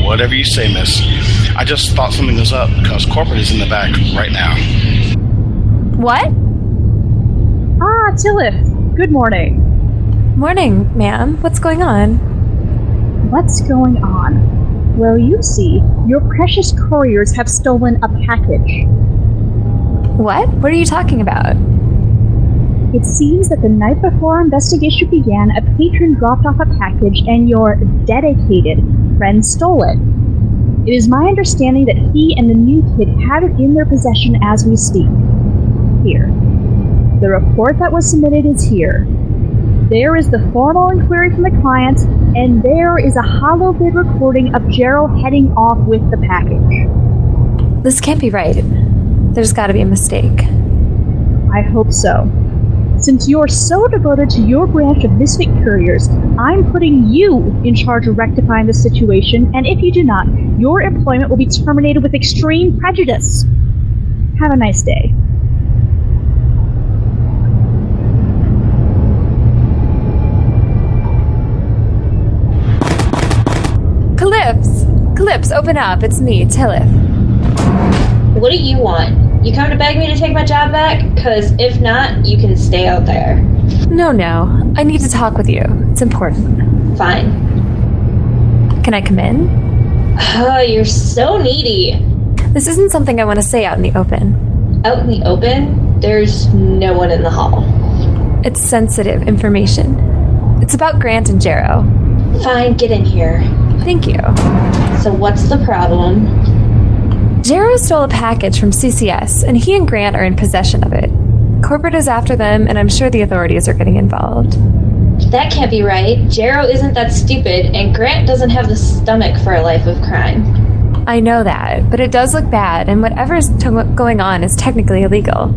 Whatever you say, miss. I just thought something was up because corporate is in the back right now. What? Ah, Tillith. Good morning. Morning, ma'am. What's going on? What's going on? Well, you see, your precious couriers have stolen a package. What? What are you talking about? It seems that the night before our investigation began, a patron dropped off a package and your dedicated friend stole it. It is my understanding that he and the new kid have it in their possession as we speak. Here. The report that was submitted is here. There is the formal inquiry from the client, and there is a hollow bid recording of Gerald heading off with the package. This can't be right. There's gotta be a mistake. I hope so. Since you're so devoted to your branch of Misfit Couriers, I'm putting you in charge of rectifying the situation, and if you do not, your employment will be terminated with extreme prejudice. Have a nice day. Calypso, open up. It's me, Tillith. What do you want? You come to beg me to take my job back? Because if not, you can stay out there. No. I need to talk with you. It's important. Fine. Can I come in? Oh, you're so needy. This isn't something I want to say out in the open. Out in the open? There's no one in the hall. It's sensitive information. It's about Grant and Jarrow. Fine, get in here. Thank you. So what's the problem? Jarrow stole a package from CCS, and he and Grant are in possession of it. Corporate is after them, and I'm sure the authorities are getting involved. That can't be right. Jarrow isn't that stupid, and Grant doesn't have the stomach for a life of crime. I know that, but it does look bad, and whatever's going on is technically illegal.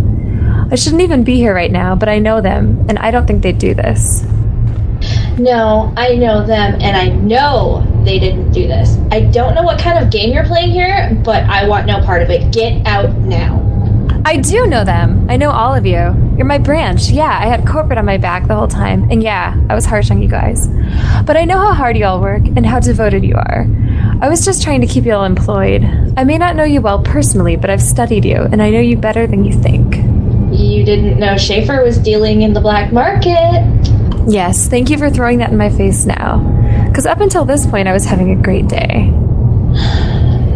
I shouldn't even be here right now, but I know them, and I don't think they'd do this. No, I know them, and I know they didn't do this. I don't know what kind of game you're playing here, but I want no part of it. Get out now. I do know them. I know all of you. You're my branch. Yeah, I had corporate on my back the whole time, and yeah, I was harsh on you guys. But I know how hard you all work and how devoted you are. I was just trying to keep you all employed. I may not know you well personally, but I've studied you, and I know you better than you think. You didn't know Schaefer was dealing in the black market. Yes, thank you for throwing that in my face now. Because up until this point, I was having a great day.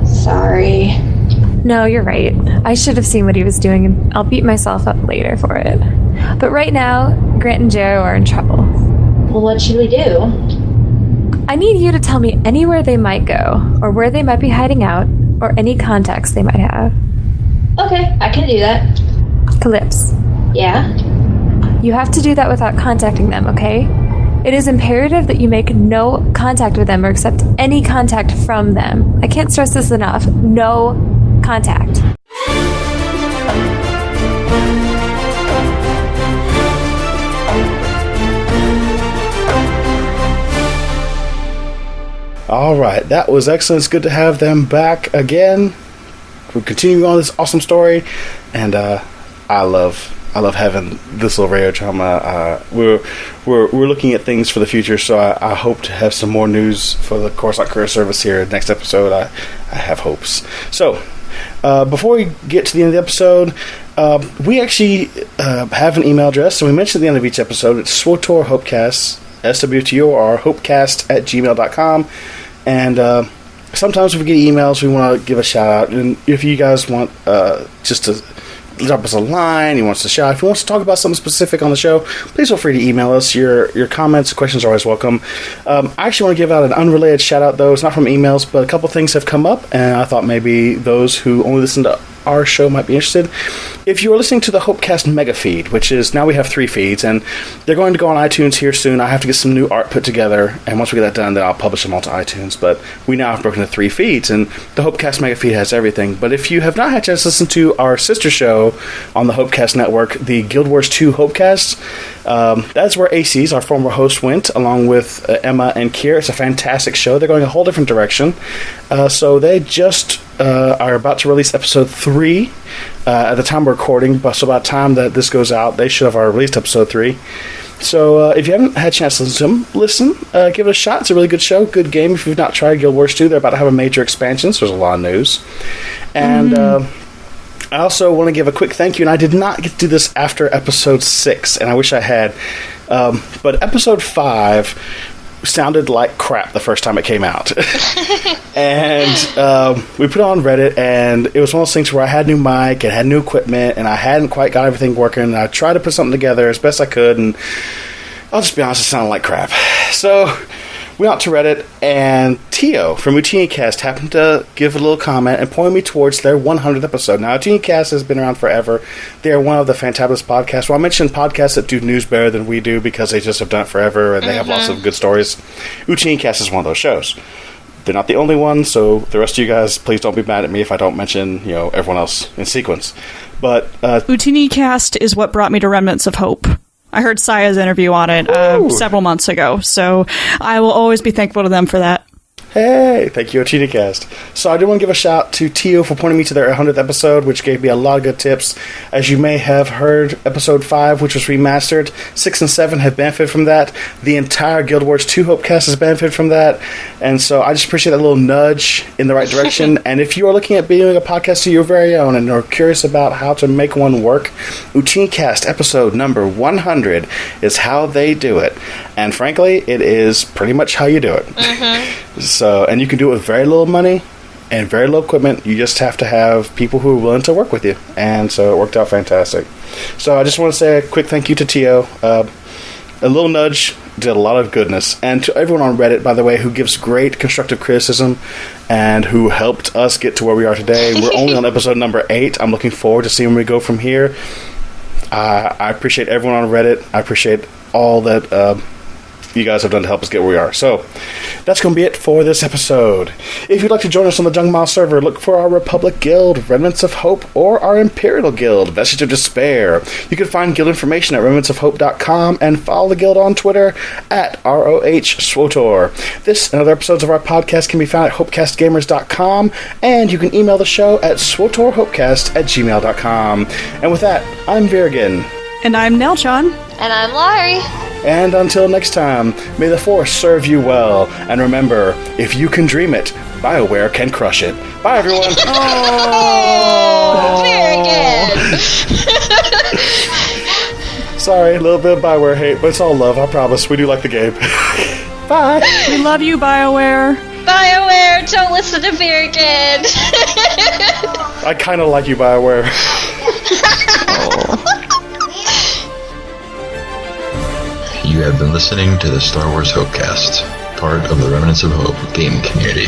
Sorry. No, you're right. I should have seen what he was doing, and I'll beat myself up later for it. But right now, Grant and Jarrow are in trouble. Well, what should we do? I need you to tell me anywhere they might go, or where they might be hiding out, or any contacts they might have. Okay, I can do that. Calypse. Yeah? You have to do that without contacting them, okay? It is imperative that you make no contact with them or accept any contact from them. I can't stress this enough. No contact. All right, that was excellent. It's good to have them back again. We're continuing on this awesome story, and I love having this little radio drama. We're looking at things for the future, so I hope to have some more news for the Coruscant Courier Service here next episode. I have hopes. So, before we get to the end of the episode, we actually have an email address, and we mentioned at the end of each episode. It's Swtor Hopecast, SWTOR, hopecast@gmail.com, and sometimes if we get emails, we want to give a shout out, and if you guys want just to drop us a line, you want us to shout, if you want us to talk about something specific on the show, please feel free to email us. Your comments, questions are always welcome. I actually want to give out an unrelated shout out, though. It's not from emails, but a couple things have come up, and I thought maybe those who only listen to our show might be interested. If you are listening to the Hopecast mega feed, which is now we have 3 feeds, and they're going to go on iTunes here soon. I have to get some new art put together, and once we get that done, then I'll publish them all to iTunes. But we now have broken into 3 feeds, and the Hopecast mega feed has everything. But if you have not had a chance to listen to our sister show on the Hopecast network, the Guild Wars 2 Hopecast, that's where AC's, our former host, went, along with Emma and Kier. It's a fantastic show. They're going a whole different direction. So they just are about to release episode 3 at the time we're recording, so by the time that this goes out, they should have already released episode 3. So if you haven't had a chance to listen to them, give it a shot. It's a really good show, good game. If you've not tried Guild Wars 2, they're about to have a major expansion, so there's a lot of news. And I also want to give a quick thank you, and I did not get to do this after episode 6, and I wish I had. But episode 5 sounded like crap the first time it came out. And we put it on Reddit, and it was one of those things where I had new mic and had new equipment, and I hadn't quite got everything working, and I tried to put something together as best I could, and I'll just be honest, it sounded like crap. So we went out to Reddit, and Tio from UtiniCast happened to give a little comment and point me towards their 100th episode. Now, UtiniCast has been around forever. They are one of the fantabulous podcasts. Well, I mentioned podcasts that do news better than we do because they just have done it forever, and they have lots of good stories. UtiniCast is one of those shows. They're not the only one, so the rest of you guys, please don't be mad at me if I don't mention, everyone else in sequence. But UtiniCast is what brought me to Remnants of Hope. I heard Saya's interview on it several months ago, so I will always be thankful to them for that. Hey, thank you, OchitaCast. So I do want to give a shout to Tio for pointing me to their 100th episode, which gave me a lot of good tips. As you may have heard, episode 5, which was remastered, 6 and 7 have benefited from that. The entire Guild Wars 2 Hopecast has benefited from that. And so I just appreciate that little nudge in the right direction. And if you are looking at doing a podcast of your very own and are curious about how to make one work, OchitaCast episode number 100 is how they do it. And frankly, it is pretty much how you do it. So, and you can do it with very little money and very little equipment. You just have to have people who are willing to work with you. And so it worked out fantastic. So I just want to say a quick thank you to Tio. A little nudge did a lot of goodness. And to everyone on Reddit, by the way, who gives great constructive criticism and who helped us get to where we are today. We're only on episode number 8. I'm looking forward to seeing where we go from here. I appreciate everyone on Reddit. I appreciate all that you guys have done to help us get where we are. So that's going to be it for this episode. If you'd like to join us on the Junk Mile server, look for our Republic Guild, Remnants of Hope, or our Imperial Guild, Vestige of Despair. You can find guild information at remnantsofhope.com and follow the guild on Twitter at ROH Swtor. This and other episodes of our podcast can be found at hopecastgamers.com, and you can email the show at swotorhopecast@gmail.com. And with that, I'm Vyrigan. And I'm Nell Chan. And I'm Lari. And until next time, may the Force serve you well. And remember, if you can dream it, BioWare can crush it. Bye, everyone. Oh, Vyrigan. Sorry, a little bit of BioWare hate, but it's all love, I promise. We do like the game. Bye. We love you, BioWare. BioWare, don't listen to Vyrigan. I kind of like you, BioWare. You have been listening to the Star Wars Hopecast, part of the Remnants of Hope game community.